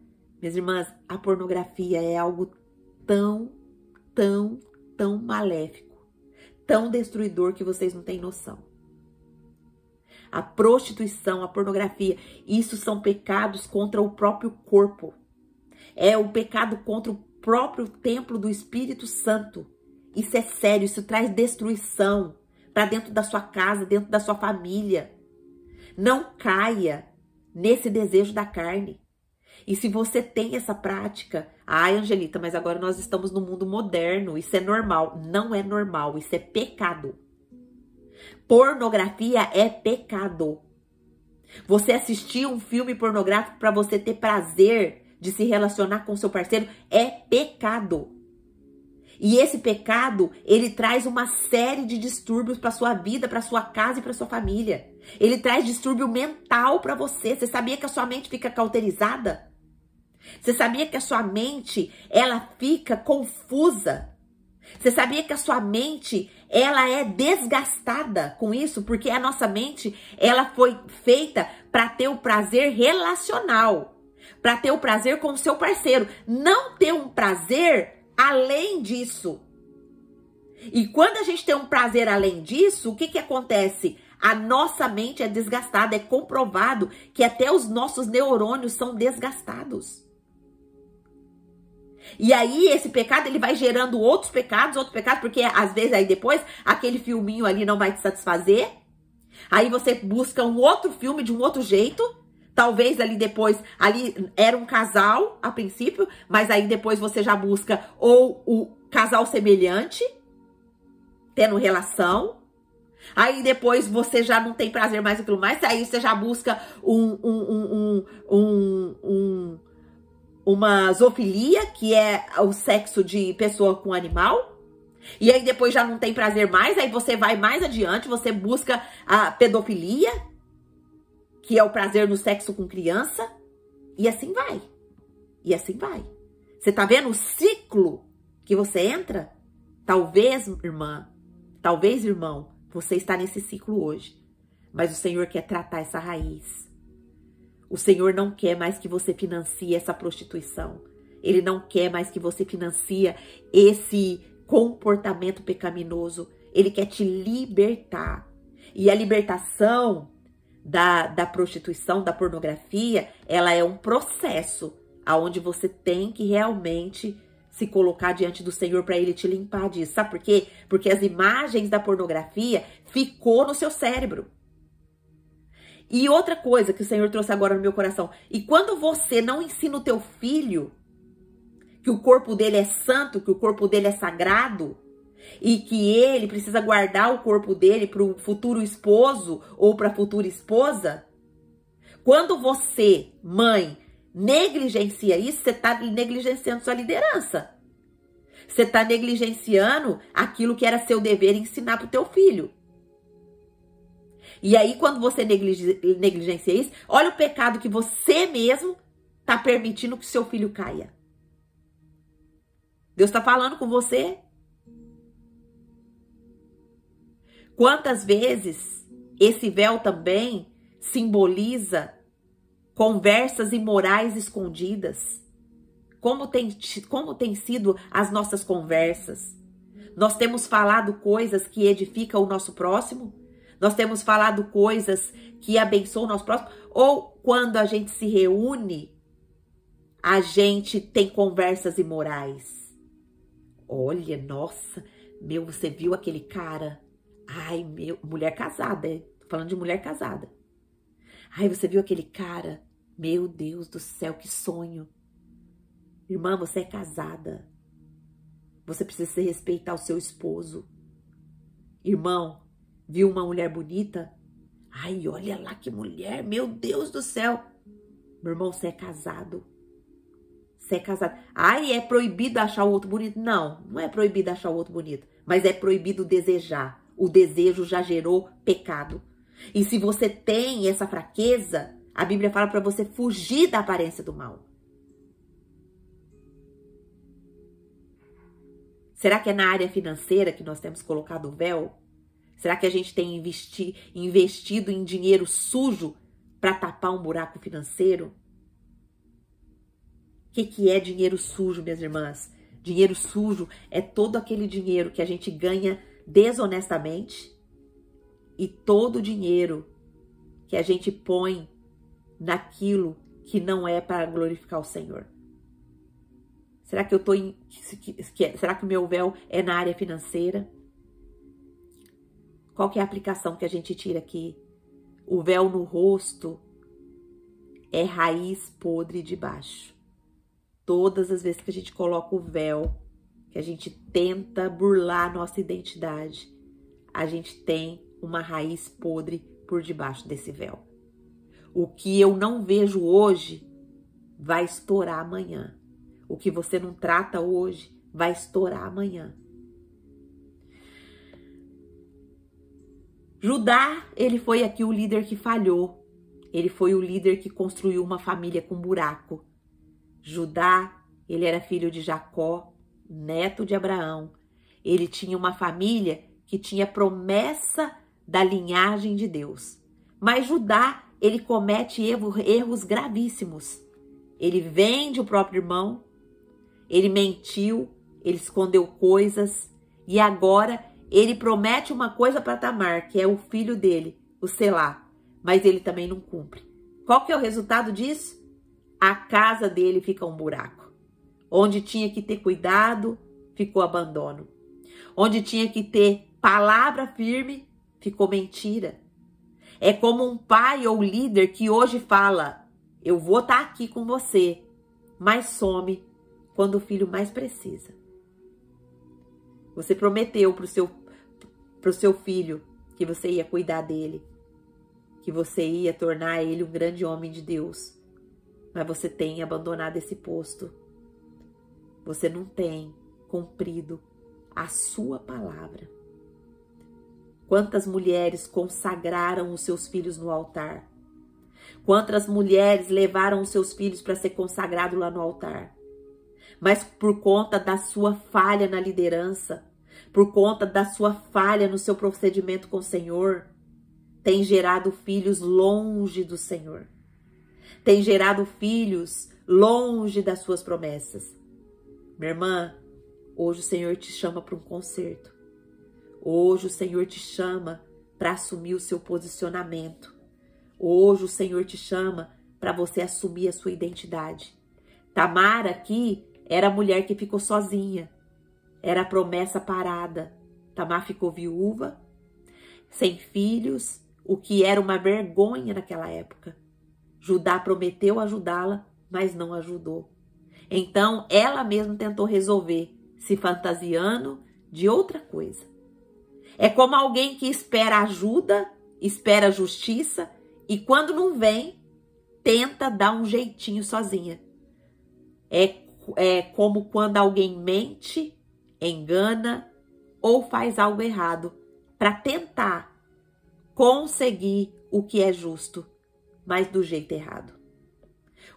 Minhas irmãs, a pornografia é algo tão maléfico, tão destruidor que vocês não têm noção. A prostituição, a pornografia, isso são pecados contra o próprio corpo. É o pecado contra o próprio templo do Espírito Santo. Isso é sério, isso traz destruição para dentro da sua casa, dentro da sua família. Não caia nesse desejo da carne. E se você tem essa prática, ai, Angelita, mas agora nós estamos no mundo moderno, isso é normal. Não é normal, isso é pecado. Pornografia é pecado. Você assistir um filme pornográfico para você ter prazer de se relacionar com seu parceiro é pecado. E esse pecado, ele traz uma série de distúrbios para sua vida, para sua casa e para sua família. Ele traz distúrbio mental para você. Você sabia que a sua mente fica cauterizada? Você sabia que a sua mente, ela fica confusa? Você sabia que a sua mente, ela é desgastada com isso? Porque a nossa mente, ela foi feita para ter o prazer relacional, para ter o prazer com o seu parceiro, não ter um prazer além disso. E quando a gente tem um prazer além disso, o que acontece? A nossa mente é desgastada, é comprovado que até os nossos neurônios são desgastados. E aí esse pecado, ele vai gerando outros pecados, porque às vezes aí depois aquele filminho ali não vai te satisfazer. Aí você busca um outro filme de um outro jeito. Talvez ali depois, ali era um casal a princípio, mas aí depois você já busca ou o casal semelhante, tendo relação. Aí depois você já não tem prazer mais naquilo mais, aí você já busca uma zoofilia, que é o sexo de pessoa com animal. E aí depois já não tem prazer mais, aí você vai mais adiante, você busca a pedofilia, que é o prazer no sexo com criança. E assim vai. E assim vai. Você tá vendo o ciclo que você entra? Talvez, irmã, talvez, irmão, você está nesse ciclo hoje. Mas o Senhor quer tratar essa raiz. O Senhor não quer mais que você financie essa prostituição. Ele não quer mais que você financie esse comportamento pecaminoso. Ele quer te libertar. E a libertação da prostituição, da pornografia, ela é um processo onde você tem que realmente se colocar diante do Senhor para Ele te limpar disso. Sabe por quê? Porque as imagens da pornografia ficou no seu cérebro. E outra coisa que o Senhor trouxe agora no meu coração. E quando você não ensina o teu filho que o corpo dele é santo, que o corpo dele é sagrado, e que ele precisa guardar o corpo dele para o futuro esposo ou para a futura esposa, quando você, mãe, negligencia isso, você está negligenciando sua liderança. Você está negligenciando aquilo que era seu dever ensinar para o teu filho. E aí, quando você negligencia isso, olha o pecado que você mesmo está permitindo que seu filho caia. Deus está falando com você. Quantas vezes esse véu também simboliza conversas imorais escondidas? Como tem sido as nossas conversas? Nós temos falado coisas que edificam o nosso próximo? Nós temos falado coisas que abençoam o nosso próximo? Ou quando a gente se reúne, a gente tem conversas imorais? Olha, nossa, você viu aquele cara? Ai, mulher casada, tô falando de mulher casada. Ai, você viu aquele cara? Meu Deus do céu, que sonho. Irmã, você é casada. Você precisa respeitar o seu esposo. Irmão, viu uma mulher bonita? Ai, olha lá que mulher, meu Deus do céu. Meu irmão, você é casado. Você é casado. Ai, é proibido achar o outro bonito? Não, não é proibido achar o outro bonito. Mas é proibido desejar. O desejo já gerou pecado. E se você tem essa fraqueza, a Bíblia fala para você fugir da aparência do mal. Será que é na área financeira que nós temos colocado o véu? Será que a gente tem investido em dinheiro sujo para tapar um buraco financeiro? O que é dinheiro sujo, minhas irmãs? Dinheiro sujo é todo aquele dinheiro que a gente ganha desonestamente e todo o dinheiro que a gente põe naquilo que não é para glorificar o Senhor. Será que será que o meu véu é na área financeira? Qual que é a aplicação que a gente tira aqui? O véu no rosto é raiz podre de baixo. Todas as vezes que a gente coloca o véu, que a gente tenta burlar a nossa identidade, a gente tem uma raiz podre por debaixo desse véu. O que eu não vejo hoje vai estourar amanhã. O que você não trata hoje vai estourar amanhã. Judá, ele foi aqui o líder que falhou. Ele foi o líder que construiu uma família com buraco. Judá, ele era filho de Jacó, neto de Abraão. Ele tinha uma família que tinha promessa da linhagem de Deus. Mas Judá, ele comete erros gravíssimos. Ele vende o próprio irmão, ele mentiu, ele escondeu coisas e agora ele promete uma coisa para Tamar, que é o filho dele, o Selá, mas ele também não cumpre. Qual que é o resultado disso? A casa dele fica um buraco. Onde tinha que ter cuidado, ficou abandono. Onde tinha que ter palavra firme, ficou mentira. É como um pai ou líder que hoje fala, eu vou estar aqui com você, mas some quando o filho mais precisa. Você prometeu pro seu filho que você ia cuidar dele, que você ia tornar ele um grande homem de Deus, mas você tem abandonado esse posto. Você não tem cumprido a sua palavra. Quantas mulheres consagraram os seus filhos no altar? Quantas mulheres levaram os seus filhos para ser consagrado lá no altar? Mas por conta da sua falha na liderança, por conta da sua falha no seu procedimento com o Senhor, tem gerado filhos longe do Senhor. Tem gerado filhos longe das suas promessas. Minha irmã, hoje o Senhor te chama para um conserto. Hoje o Senhor te chama para assumir o seu posicionamento. Hoje o Senhor te chama para você assumir a sua identidade. Tamar aqui era a mulher que ficou sozinha. Era a promessa parada. Tamar ficou viúva, sem filhos, o que era uma vergonha naquela época. Judá prometeu ajudá-la, mas não ajudou. Então, ela mesma tentou resolver, se fantasiando de outra coisa. É como alguém que espera ajuda, espera justiça, e quando não vem, tenta dar um jeitinho sozinha. É como quando alguém mente, engana ou faz algo errado para tentar conseguir o que é justo, mas do jeito errado.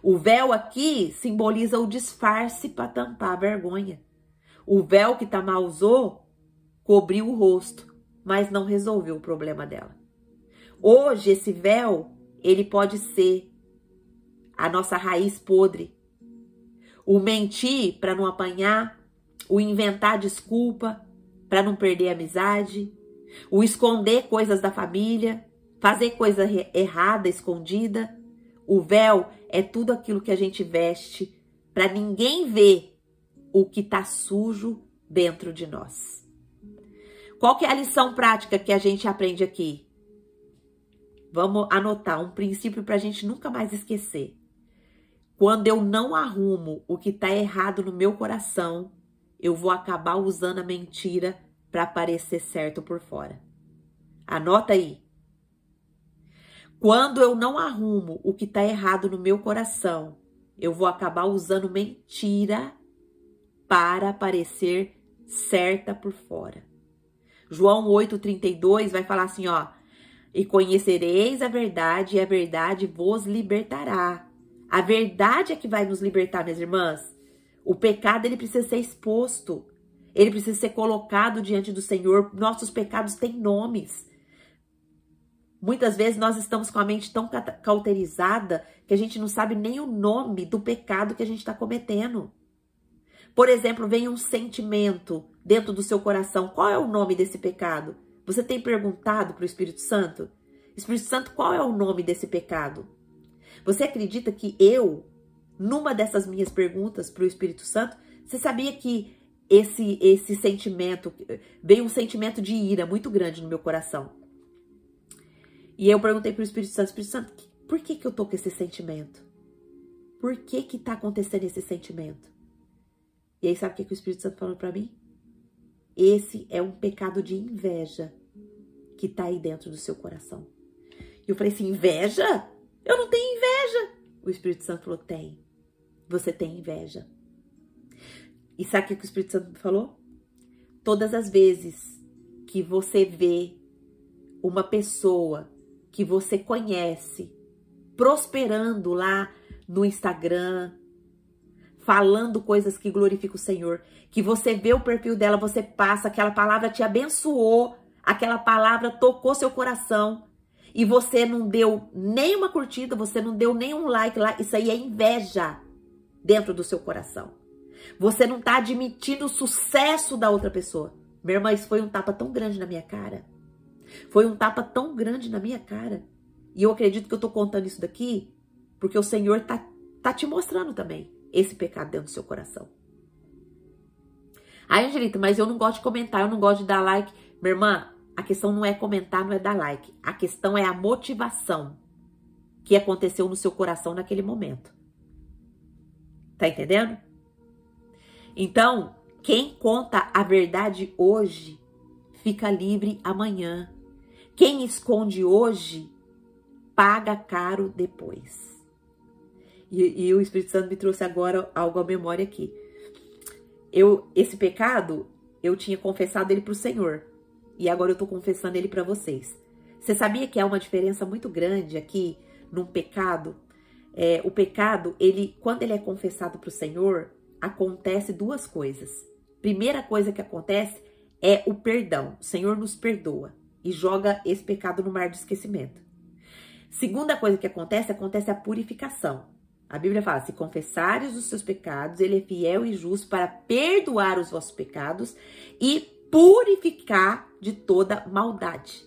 O véu aqui simboliza o disfarce para tampar a vergonha. O véu que Tamar usou cobriu o rosto, mas não resolveu o problema dela. Hoje, esse véu, ele pode ser a nossa raiz podre. O mentir para não apanhar, o inventar desculpa para não perder a amizade, o esconder coisas da família, fazer coisa errada, escondida. O véu é tudo aquilo que a gente veste para ninguém ver o que está sujo dentro de nós. Qual que é a lição prática que a gente aprende aqui? Vamos anotar um princípio para a gente nunca mais esquecer. Quando eu não arrumo o que está errado no meu coração, eu vou acabar usando a mentira para parecer certo por fora. Anota aí. Quando eu não arrumo o que está errado no meu coração, eu vou acabar usando mentira para parecer certa por fora. João 8,32 vai falar assim, ó. E conhecereis a verdade, e a verdade vos libertará. A verdade é que vai nos libertar, minhas irmãs. O pecado, ele precisa ser exposto. Ele precisa ser colocado diante do Senhor. Nossos pecados têm nomes. Muitas vezes nós estamos com a mente tão cauterizada que a gente não sabe nem o nome do pecado que a gente está cometendo. Por exemplo, vem um sentimento dentro do seu coração. Qual é o nome desse pecado? Você tem perguntado para o Espírito Santo? Espírito Santo, qual é o nome desse pecado? Você acredita que eu, numa dessas minhas perguntas para o Espírito Santo, você sabia que esse sentimento, veio um sentimento de ira muito grande no meu coração. E eu perguntei para o Espírito Santo, por que eu tô com esse sentimento? Por que tá acontecendo esse sentimento? E aí sabe o que o Espírito Santo falou para mim? Esse é um pecado de inveja que tá aí dentro do seu coração. E eu falei assim, inveja? Eu não tenho inveja. O Espírito Santo falou, tem. Você tem inveja. E sabe o que o Espírito Santo me falou? Todas as vezes que você vê uma pessoa que você conhece prosperando lá no Instagram, falando coisas que glorificam o Senhor, que você vê o perfil dela, você passa, aquela palavra te abençoou, aquela palavra tocou seu coração e você não deu nenhuma curtida, você não deu nenhum like lá, isso aí é inveja dentro do seu coração. Você não tá admitindo o sucesso da outra pessoa. Minha irmã, isso foi um tapa tão grande na minha cara. Foi um tapa tão grande na minha cara. E eu acredito que eu tô contando isso daqui porque o Senhor tá te mostrando também esse pecado dentro do seu coração. Aí, Angelita, mas eu não gosto de comentar, eu não gosto de dar like. Minha irmã, a questão não é comentar, não é dar like. A questão é a motivação que aconteceu no seu coração naquele momento. Tá entendendo? Então, quem conta a verdade hoje, fica livre amanhã. Quem esconde hoje, paga caro depois. E o Espírito Santo me trouxe agora algo à memória aqui. Esse pecado, eu tinha confessado ele para o Senhor. E agora eu estou confessando ele para vocês. Você sabia que há uma diferença muito grande aqui num pecado? O pecado, quando ele é confessado para o Senhor, acontece duas coisas. Primeira coisa que acontece é o perdão. O Senhor nos perdoa. e joga esse pecado no mar do esquecimento. Segunda coisa que acontece a purificação. A Bíblia fala, se confessares os seus pecados, ele é fiel e justo para perdoar os vossos pecados e purificar de toda maldade.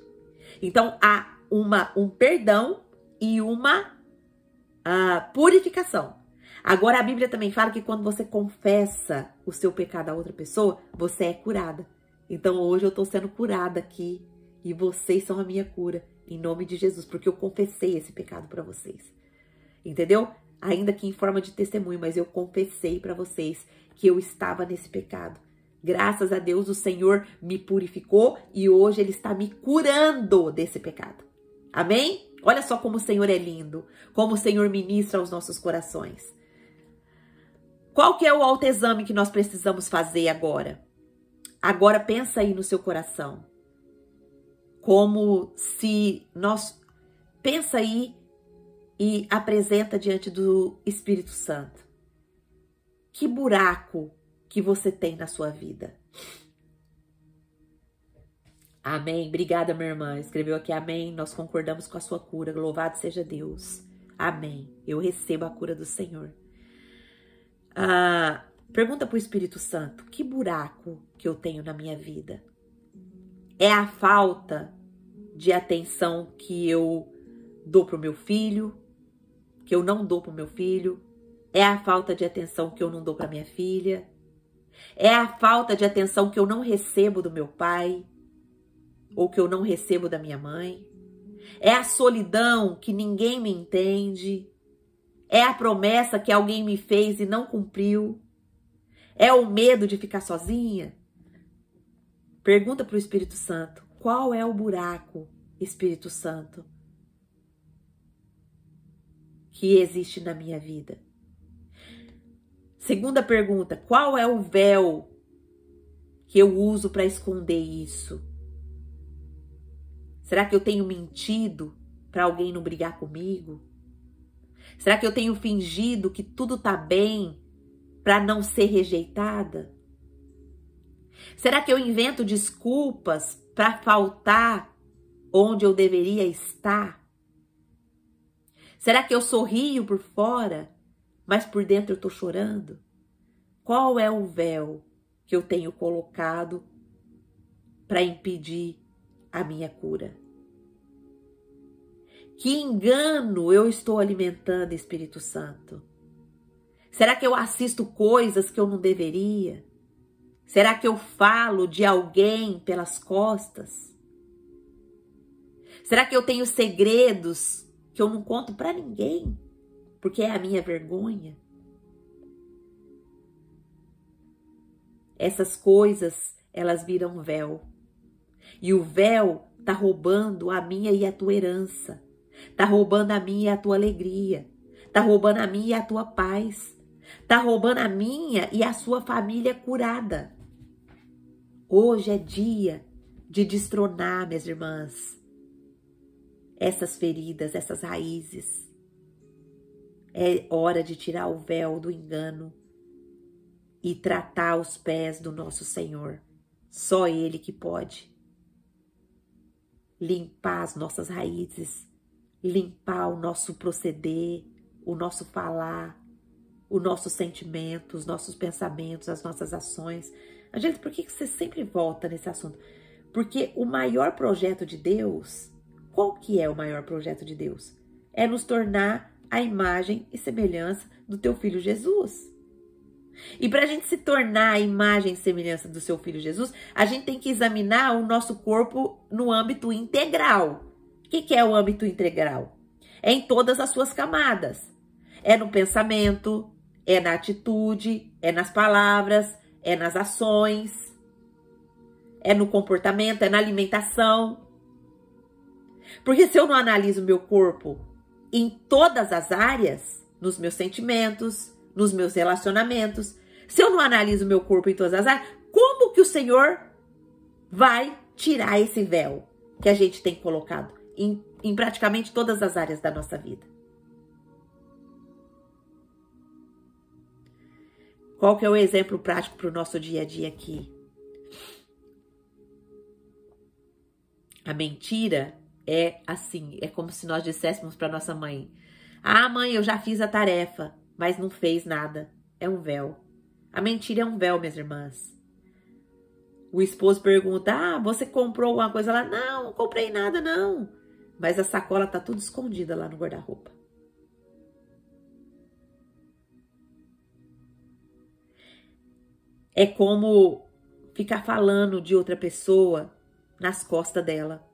Então, há um perdão e uma purificação. Agora, a Bíblia também fala que quando você confessa o seu pecado a outra pessoa, você é curada. Então, hoje eu estou sendo curada aqui e vocês são a minha cura, em nome de Jesus, porque eu confessei esse pecado para vocês. Entendeu? Ainda que em forma de testemunho, mas eu confessei para vocês que eu estava nesse pecado. Graças a Deus, o Senhor me purificou e hoje Ele está me curando desse pecado. Amém? Olha só como o Senhor é lindo, como o Senhor ministra aos nossos corações. Qual que é o autoexame que nós precisamos fazer agora? Agora pensa aí no seu coração. Como se nós... Pensa aí e apresenta diante do Espírito Santo. Que buraco que você tem na sua vida? Amém. Obrigada, minha irmã. Escreveu aqui, amém. Nós concordamos com a sua cura. Louvado seja Deus. Amém. Eu recebo a cura do Senhor. Pergunta para o Espírito Santo, que buraco que eu tenho na minha vida? É a falta de atenção que eu dou para o meu filho, que eu não dou para o meu filho? É a falta de atenção que eu não dou para minha filha? É a falta de atenção que eu não recebo do meu pai? Ou que eu não recebo da minha mãe? É a solidão que ninguém me entende? É a promessa que alguém me fez e não cumpriu? É o medo de ficar sozinha? Pergunta para o Espírito Santo, qual é o buraco, Espírito Santo, que existe na minha vida? Segunda pergunta, qual é o véu que eu uso para esconder isso? Será que eu tenho mentido para alguém não brigar comigo? Será que eu tenho fingido que tudo tá bem para não ser rejeitada? Será que eu invento desculpas para faltar onde eu deveria estar? Será que eu sorrio por fora, mas por dentro eu tô chorando? Qual é o véu que eu tenho colocado para impedir a minha cura? Que engano eu estou alimentando, Espírito Santo? Será que eu assisto coisas que eu não deveria? Será que eu falo de alguém pelas costas? Será que eu tenho segredos que eu não conto para ninguém, porque é a minha vergonha? Essas coisas, elas viram véu. E o véu tá roubando a minha e a tua herança. Tá roubando a minha e a tua alegria. Tá roubando a minha e a tua paz. Tá roubando a minha e a sua família curada. Hoje é dia de destronar, minhas irmãs, essas feridas, essas raízes. É hora de tirar o véu do engano e tratar os pés do nosso Senhor. Só Ele que pode limpar as nossas raízes, limpar o nosso proceder, o nosso falar, o nosso sentimento, os nossos pensamentos, as nossas ações. Angélica, por que você sempre volta nesse assunto? Porque o maior projeto de Deus, qual que é o maior projeto de Deus? É nos tornar a imagem e semelhança do teu Filho Jesus. E para a gente se tornar a imagem e semelhança do seu Filho Jesus, a gente tem que examinar o nosso corpo no âmbito integral. O que é o âmbito integral? É em todas as suas camadas. É no pensamento, é na atitude, é nas palavras, é nas ações, é no comportamento, é na alimentação. Porque se eu não analiso o meu corpo em todas as áreas, nos meus sentimentos, nos meus relacionamentos, se eu não analiso o meu corpo em todas as áreas, como que o Senhor vai tirar esse véu que a gente tem colocado em praticamente todas as áreas da nossa vida? Qual que é o exemplo prático para o nosso dia a dia aqui? A mentira é assim, é como se nós disséssemos para nossa mãe: ah, mãe, eu já fiz a tarefa, mas não fez nada. É um véu. A mentira é um véu, minhas irmãs. O esposo pergunta: ah, você comprou alguma coisa lá? Não, não comprei nada, não. Mas a sacola tá tudo escondida lá no guarda-roupa. É como ficar falando de outra pessoa nas costas dela.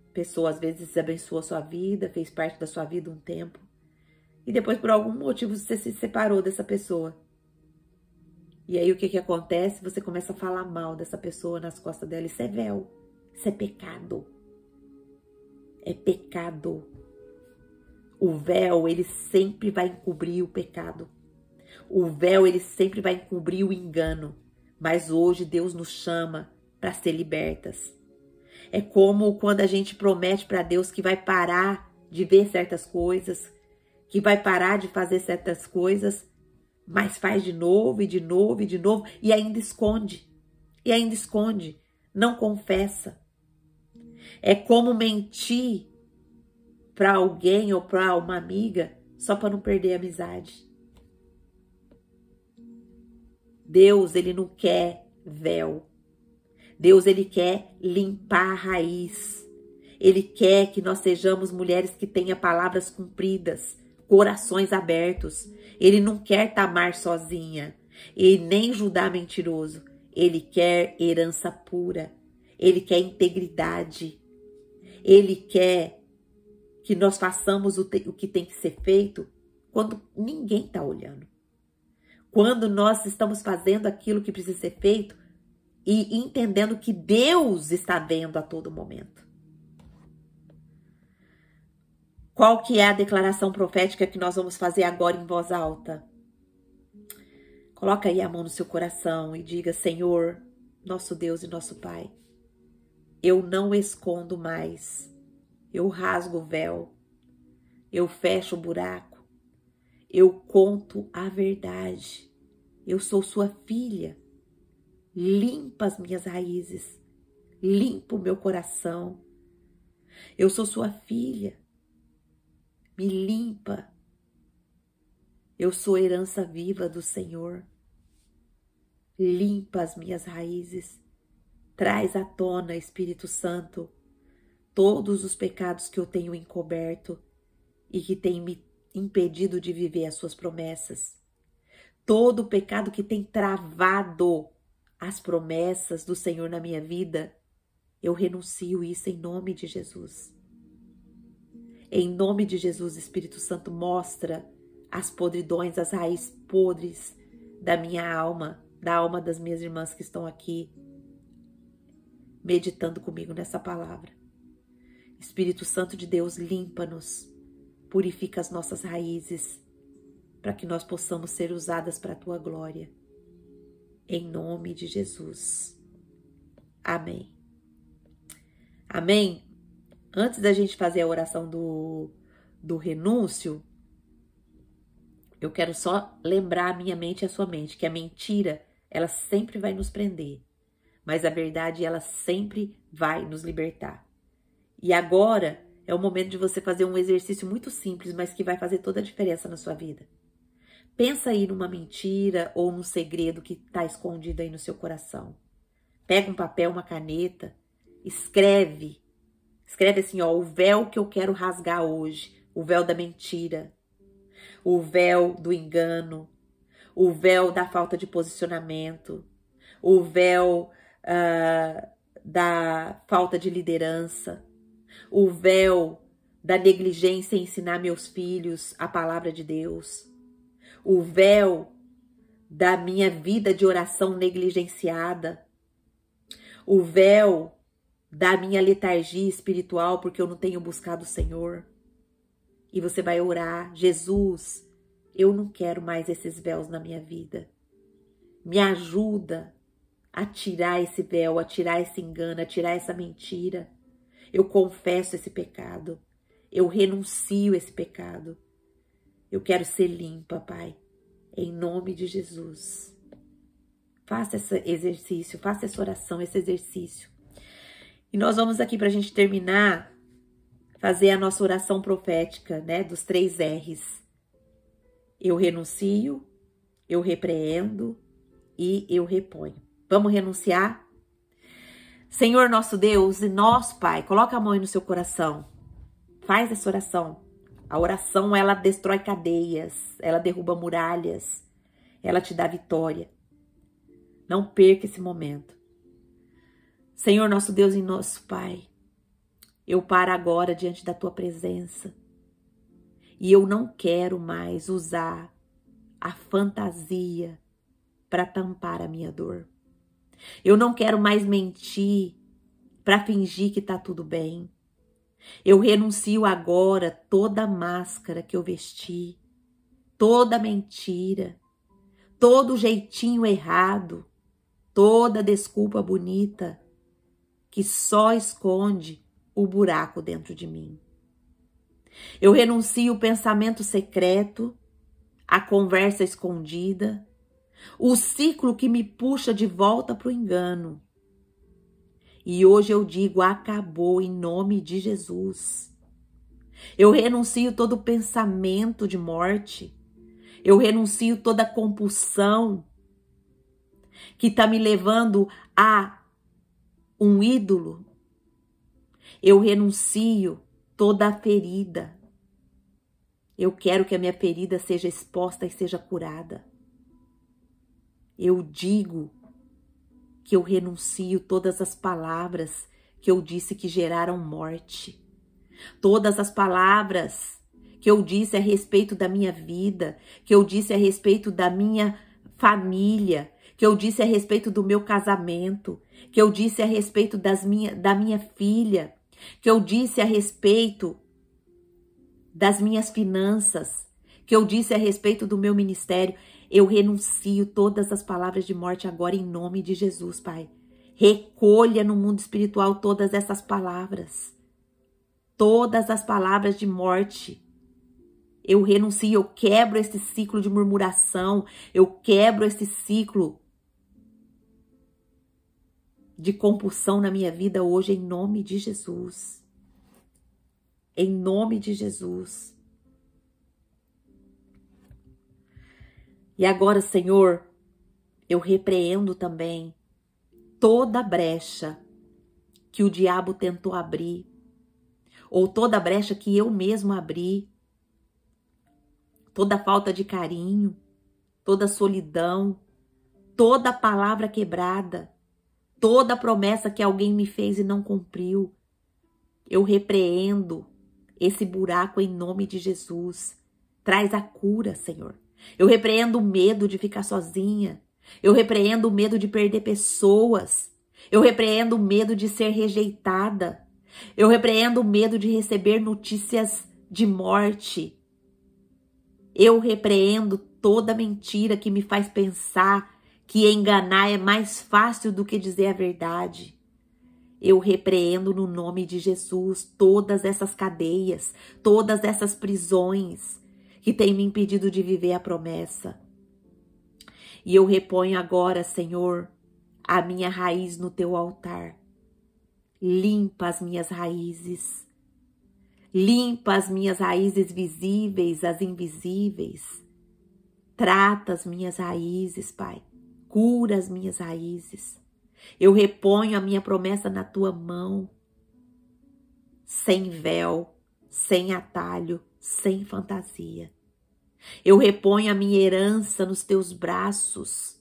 A pessoa às vezes abençoou a sua vida, fez parte da sua vida um tempo. E depois, por algum motivo, você se separou dessa pessoa. E aí o que acontece? Você começa a falar mal dessa pessoa nas costas dela. Isso é véu. Isso é pecado. É pecado. O véu, ele sempre vai encobrir o pecado. O véu, ele sempre vai encobrir o engano. Mas hoje Deus nos chama para ser libertas. É como quando a gente promete para Deus que vai parar de ver certas coisas, que vai parar de fazer certas coisas, mas faz de novo e de novo e de novo e ainda esconde. E ainda esconde. Não confessa. É como mentir para alguém ou para uma amiga só para não perder a amizade. Deus, ele não quer véu. Deus, ele quer limpar a raiz. Ele quer que nós sejamos mulheres que tenham palavras cumpridas, corações abertos. Ele não quer tamar sozinha e nem Judá mentiroso. Ele quer herança pura. Ele quer integridade. Ele quer que nós façamos o que tem que ser feito quando ninguém está olhando. Quando nós estamos fazendo aquilo que precisa ser feito e entendendo que Deus está vendo a todo momento. Qual que é a declaração profética que nós vamos fazer agora em voz alta? Coloca aí a mão no seu coração e diga: Senhor, nosso Deus e nosso Pai, eu não escondo mais, eu rasgo o véu, eu fecho o buraco, eu conto a verdade, eu sou sua filha, limpa as minhas raízes, limpa o meu coração, eu sou sua filha, me limpa, eu sou herança viva do Senhor, limpa as minhas raízes, traz à tona, Espírito Santo, todos os pecados que eu tenho encoberto e que tem me impedido de viver as suas promessas. Todo o pecado que tem travado as promessas do Senhor na minha vida, eu renuncio isso em nome de Jesus. Em nome de Jesus, Espírito Santo, mostra as podridões, as raízes podres da minha alma, da alma das minhas irmãs que estão aqui meditando comigo nessa palavra. Espírito Santo de Deus, limpa-nos, purifica as nossas raízes, para que nós possamos ser usadas para a Tua glória. Em nome de Jesus. Amém. Amém? Antes da gente fazer a oração do renúncio, eu quero só lembrar a minha mente e a sua mente que a mentira, ela sempre vai nos prender, mas a verdade, ela sempre vai nos libertar. E agora é o momento de você fazer um exercício muito simples, mas que vai fazer toda a diferença na sua vida. Pensa aí numa mentira ou num segredo que está escondido aí no seu coração. Pega um papel, uma caneta, escreve. Escreve assim, ó, o véu que eu quero rasgar hoje, o véu da mentira, o véu do engano, o véu da falta de posicionamento, o véu da falta de liderança, o véu da negligência em ensinar meus filhos a palavra de Deus, o véu da minha vida de oração negligenciada, o véu da minha letargia espiritual porque eu não tenho buscado o Senhor. E você vai orar: Jesus, eu não quero mais esses véus na minha vida. Me ajuda a tirar esse véu, a tirar esse engano, a tirar essa mentira. Eu confesso esse pecado. Eu renuncio esse pecado. Eu quero ser limpa, Pai, em nome de Jesus. Faça esse exercício, faça essa oração, esse exercício. E nós vamos aqui, para a gente terminar, fazer a nossa oração profética, né? Dos 3 R's. Eu renuncio, eu repreendo e eu reponho. Vamos renunciar? Senhor nosso Deus e nosso Pai, coloca a mão aí no seu coração. Faz essa oração. A oração, ela destrói cadeias, ela derruba muralhas, ela te dá vitória. Não perca esse momento. Senhor nosso Deus e nosso Pai, eu paro agora diante da tua presença e eu não quero mais usar a fantasia para tampar a minha dor. Eu não quero mais mentir para fingir que tá tudo bem. Eu renuncio agora toda máscara que eu vesti, toda mentira, todo jeitinho errado, toda desculpa bonita que só esconde o buraco dentro de mim. Eu renuncio o pensamento secreto, a conversa escondida, o ciclo que me puxa de volta para o engano. E hoje eu digo, acabou em nome de Jesus. Eu renuncio todo pensamento de morte. Eu renuncio toda compulsão que está me levando a um ídolo. Eu renuncio toda ferida. Eu quero que a minha ferida seja exposta e seja curada. Eu digo que eu renuncio todas as palavras que eu disse que geraram morte. Todas as palavras que eu disse a respeito da minha vida, que eu disse a respeito da minha família, que eu disse a respeito do meu casamento, que eu disse a respeito da minha filha, que eu disse a respeito das minhas finanças, que eu disse a respeito do meu ministério. Eu renuncio todas as palavras de morte agora em nome de Jesus, Pai. Recolha no mundo espiritual todas essas palavras. Todas as palavras de morte. Eu renuncio, eu quebro esse ciclo de murmuração. Eu quebro esse ciclo de compulsão na minha vida hoje em nome de Jesus. Em nome de Jesus. E agora, Senhor, eu repreendo também toda brecha que o diabo tentou abrir, ou toda brecha que eu mesmo abri, toda falta de carinho, toda solidão, toda palavra quebrada, toda promessa que alguém me fez e não cumpriu. Eu repreendo esse buraco em nome de Jesus. Traz a cura, Senhor. Eu repreendo o medo de ficar sozinha. Eu repreendo o medo de perder pessoas. Eu repreendo o medo de ser rejeitada. Eu repreendo o medo de receber notícias de morte. Eu repreendo toda mentira que me faz pensar que enganar é mais fácil do que dizer a verdade. Eu repreendo no nome de Jesus todas essas cadeias, todas essas prisões que tem me impedido de viver a promessa. E eu reponho agora, Senhor, a minha raiz no teu altar. Limpa as minhas raízes. Limpa as minhas raízes visíveis, as invisíveis. Trata as minhas raízes, Pai. Cura as minhas raízes. Eu reponho a minha promessa na tua mão. Sem véu, sem atalho, sem fantasia. Eu reponho a minha herança nos teus braços.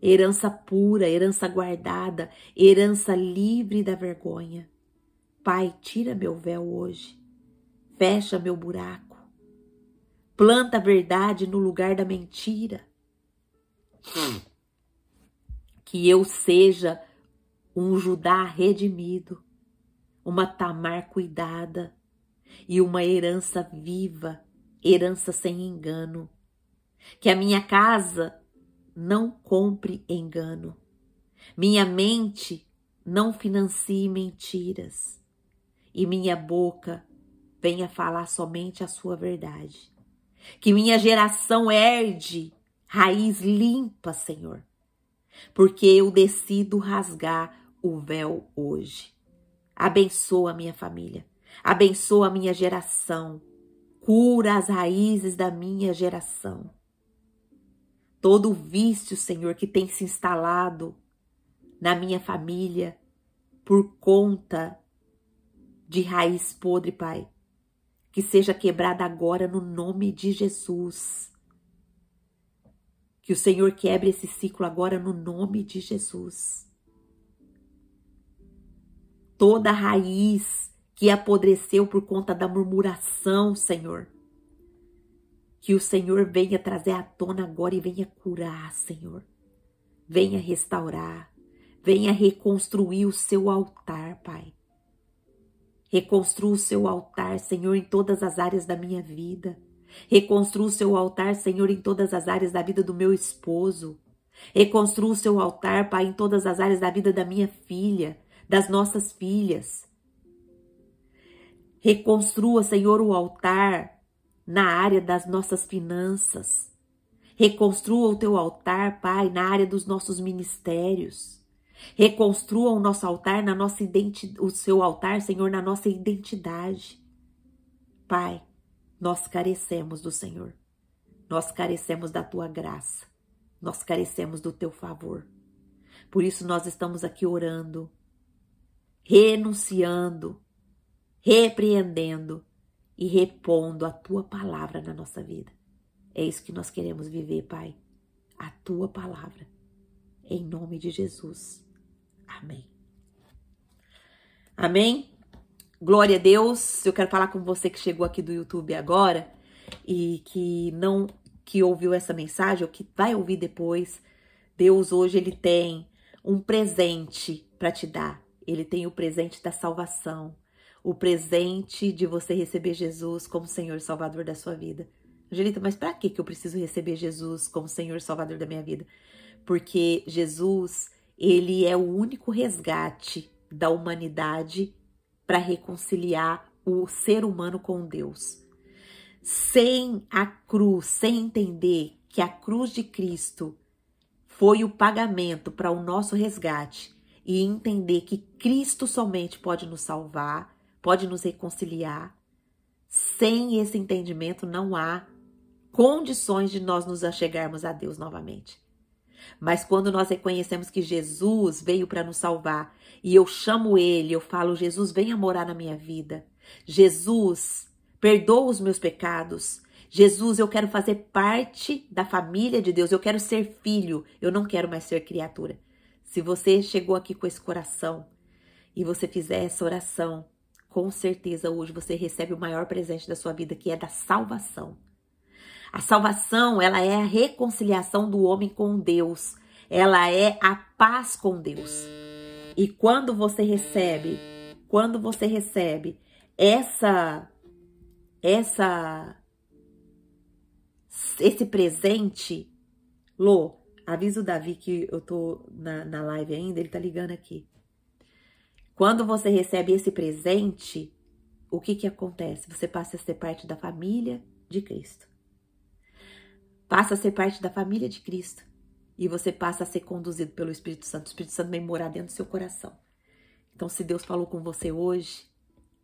Herança pura, herança guardada, herança livre da vergonha. Pai, tira meu véu hoje. Fecha meu buraco. Planta a verdade no lugar da mentira. Que eu seja um Judá redimido, uma Tamar cuidada e uma herança viva, herança sem engano. Que a minha casa não compre engano. Minha mente não financie mentiras. E minha boca venha falar somente a sua verdade. Que minha geração herde raiz limpa, Senhor. porque eu decido rasgar o véu hoje. Abençoa a minha família, abençoa a minha geração, cura as raízes da minha geração. Todo vício, Senhor, que tem se instalado na minha família por conta de raiz podre, Pai, que seja quebrada agora no nome de Jesus. Que o Senhor quebre esse ciclo agora no nome de Jesus. Toda raiz que apodreceu por conta da murmuração, Senhor, que o Senhor venha trazer à tona agora e venha curar, Senhor. Venha restaurar, venha reconstruir o seu altar, Pai. Reconstrua o seu altar, Senhor, em todas as áreas da minha vida. Reconstrua o seu altar, Senhor, em todas as áreas da vida do meu esposo. Reconstrua o seu altar, Pai, em todas as áreas da vida da minha filha, das nossas filhas. Reconstrua, Senhor, o altar na área das nossas finanças. Reconstrua o teu altar, Pai, na área dos nossos ministérios. Reconstrua o nosso altar, o seu altar, Senhor, na nossa identidade. Pai, nós carecemos do Senhor. Nós carecemos da tua graça. Nós carecemos do teu favor. Por isso nós estamos aqui orando, renunciando, repreendendo e repondo a tua palavra na nossa vida. É isso que nós queremos viver, Pai. A tua palavra. Em nome de Jesus. Amém. Amém? Glória a Deus. Eu quero falar com você que chegou aqui do YouTube agora e que ouviu essa mensagem ou que vai ouvir depois. Deus hoje ele tem um presente para te dar. Ele tem o presente da salvação, o presente de você receber Jesus como Senhor e Salvador da sua vida. Angelita, mas para que eu preciso receber Jesus como Senhor e Salvador da minha vida? Porque Jesus, ele é o único resgate da humanidade para reconciliar o ser humano com Deus. Sem a cruz, sem entender que a cruz de Cristo foi o pagamento para o nosso resgate e entender que Cristo somente pode nos salvar, pode nos reconciliar, sem esse entendimento não há condições de nós nos achegarmos a Deus novamente. Mas quando nós reconhecemos que Jesus veio para nos salvar e eu chamo Ele, eu falo, Jesus, venha morar na minha vida. Jesus, perdoa os meus pecados. Jesus, eu quero fazer parte da família de Deus. Eu quero ser filho. Eu não quero mais ser criatura. Se você chegou aqui com esse coração e você fizer essa oração, com certeza hoje você recebe o maior presente da sua vida, que é da salvação. A salvação, ela é a reconciliação do homem com Deus. Ela é a paz com Deus. E quando você recebe esse presente, Lô, avisa o Davi que eu tô na live ainda, ele tá ligando aqui. Quando você recebe esse presente, o que acontece? Você passa a ser parte da família de Cristo. Passa a ser parte da família de Cristo. E você passa a ser conduzido pelo Espírito Santo. O Espírito Santo vem morar dentro do seu coração. Então, se Deus falou com você hoje,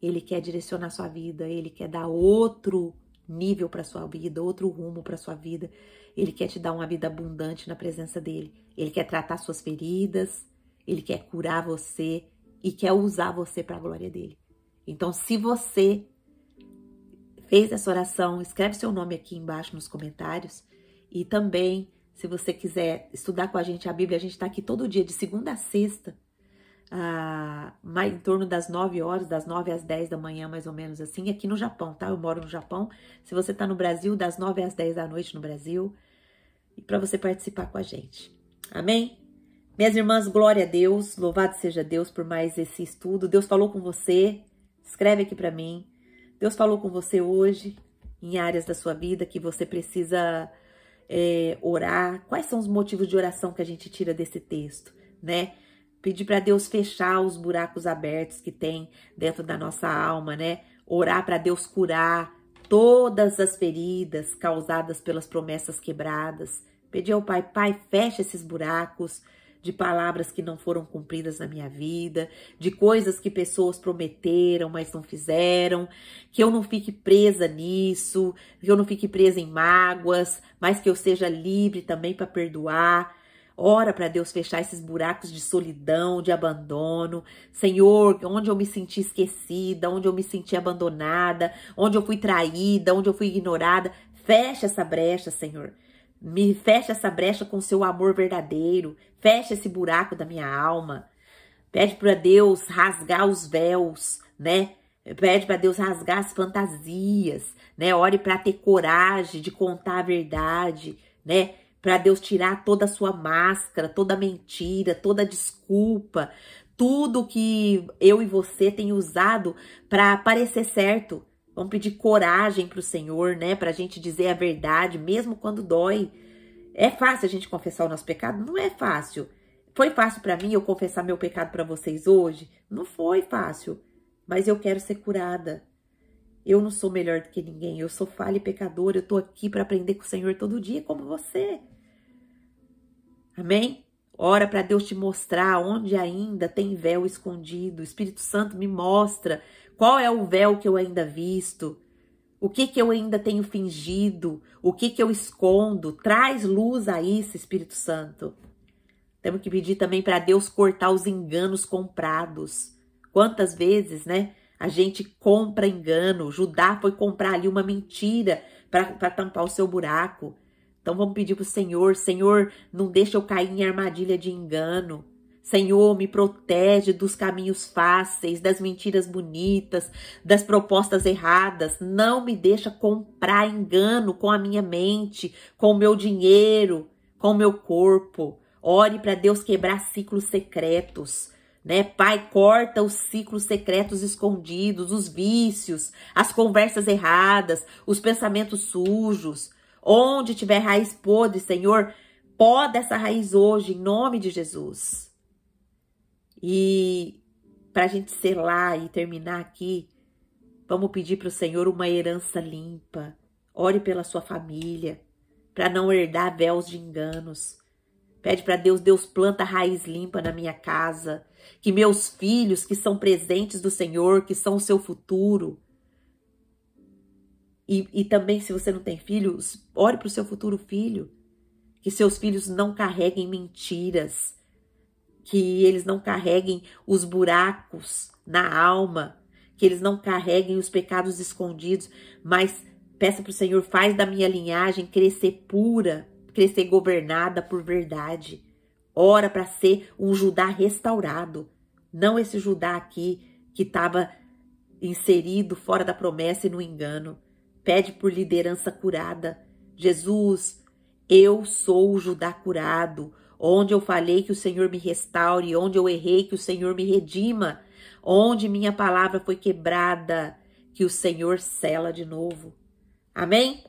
Ele quer direcionar sua vida, Ele quer dar outro nível para sua vida, outro rumo para sua vida. Ele quer te dar uma vida abundante na presença dEle. Ele quer tratar suas feridas, Ele quer curar você e quer usar você para a glória dEle. Então, se você fez essa oração, escreve seu nome aqui embaixo nos comentários. E também, se você quiser estudar com a gente a Bíblia, a gente está aqui todo dia, de segunda a sexta, em torno das 9 horas, das 9 às 10 da manhã, mais ou menos assim, aqui no Japão, tá? Eu moro no Japão. Se você tá no Brasil, das 9 às 10 da noite no Brasil, e para você participar com a gente. Amém? Minhas irmãs, glória a Deus, louvado seja Deus por mais esse estudo. Deus falou com você, escreve aqui para mim. Deus falou com você hoje, em áreas da sua vida que você precisa orar. Quais são os motivos de oração que a gente tira desse texto, né? Pedir para Deus fechar os buracos abertos que tem dentro da nossa alma, né? Orar para Deus curar todas as feridas causadas pelas promessas quebradas. Pedir ao Pai, Pai, fecha esses buracos, de palavras que não foram cumpridas na minha vida, de coisas que pessoas prometeram, mas não fizeram, que eu não fique presa nisso, que eu não fique presa em mágoas, mas que eu seja livre também para perdoar. Ora para Deus fechar esses buracos de solidão, de abandono. Senhor, onde eu me senti esquecida, onde eu me senti abandonada, onde eu fui traída, onde eu fui ignorada, fecha essa brecha, Senhor. Me fecha essa brecha com seu amor verdadeiro. Fecha esse buraco da minha alma. Pede para Deus rasgar os véus, né? Pede para Deus rasgar as fantasias, né? Ore para ter coragem de contar a verdade, né? Para Deus tirar toda a sua máscara, toda mentira, toda desculpa, tudo que eu e você tem usado para parecer certo. Vamos pedir coragem para o Senhor, né? Para a gente dizer a verdade, mesmo quando dói. É fácil a gente confessar o nosso pecado? Não é fácil. Foi fácil para mim eu confessar meu pecado para vocês hoje? Não foi fácil. Mas eu quero ser curada. Eu não sou melhor do que ninguém. Eu sou falha e pecadora. Eu tô aqui para aprender com o Senhor todo dia, como você. Amém? Ora para Deus te mostrar onde ainda tem véu escondido. O Espírito Santo me mostra qual é o véu que eu ainda visto. O que eu ainda tenho fingido. O que eu escondo. Traz luz a isso, Espírito Santo. Temos que pedir também para Deus cortar os enganos comprados. Quantas vezes, né? A gente compra engano. Judá foi comprar ali uma mentira para tampar o seu buraco. Então vamos pedir para o Senhor. Senhor, não deixa eu cair em armadilha de engano. Senhor, me protege dos caminhos fáceis, das mentiras bonitas, das propostas erradas. Não me deixa comprar engano com a minha mente, com o meu dinheiro, com o meu corpo. Ore para Deus quebrar ciclos secretos, né? Pai, corta os ciclos secretos escondidos, os vícios, as conversas erradas, os pensamentos sujos. Onde tiver raiz podre, Senhor, poda essa raiz hoje, em nome de Jesus. E para a gente selar e terminar aqui, vamos pedir para o Senhor uma herança limpa. Ore pela sua família, para não herdar véus de enganos. Pede para Deus, Deus planta raiz limpa na minha casa. Que meus filhos, que são presentes do Senhor, que são o seu futuro. E também, se você não tem filhos, ore para o seu futuro filho. Que seus filhos não carreguem mentiras. Que eles não carreguem os buracos na alma. Que eles não carreguem os pecados escondidos. Mas peça para o Senhor, faz da minha linhagem crescer pura, crescer governada por verdade. Ora para ser um Judá restaurado. Não esse Judá aqui que estava inserido fora da promessa e no engano. Pede por liderança curada. Jesus, eu sou o Judá curado. Onde eu falei que o Senhor me restaure. Onde eu errei, que o Senhor me redima. Onde minha palavra foi quebrada, que o Senhor sela de novo. Amém?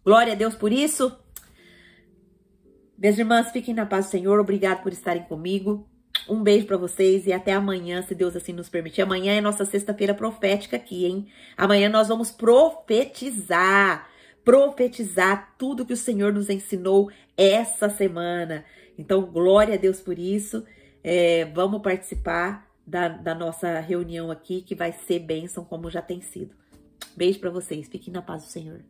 Glória a Deus por isso. Minhas irmãs, fiquem na paz do Senhor. Obrigado por estarem comigo. Um beijo para vocês e até amanhã, se Deus assim nos permitir. Amanhã é nossa sexta-feira profética aqui, hein? Amanhã nós vamos profetizar tudo que o Senhor nos ensinou essa semana. Então, glória a Deus por isso. Vamos participar da nossa reunião aqui, que vai ser bênção como já tem sido. Beijo para vocês. Fiquem na paz do Senhor.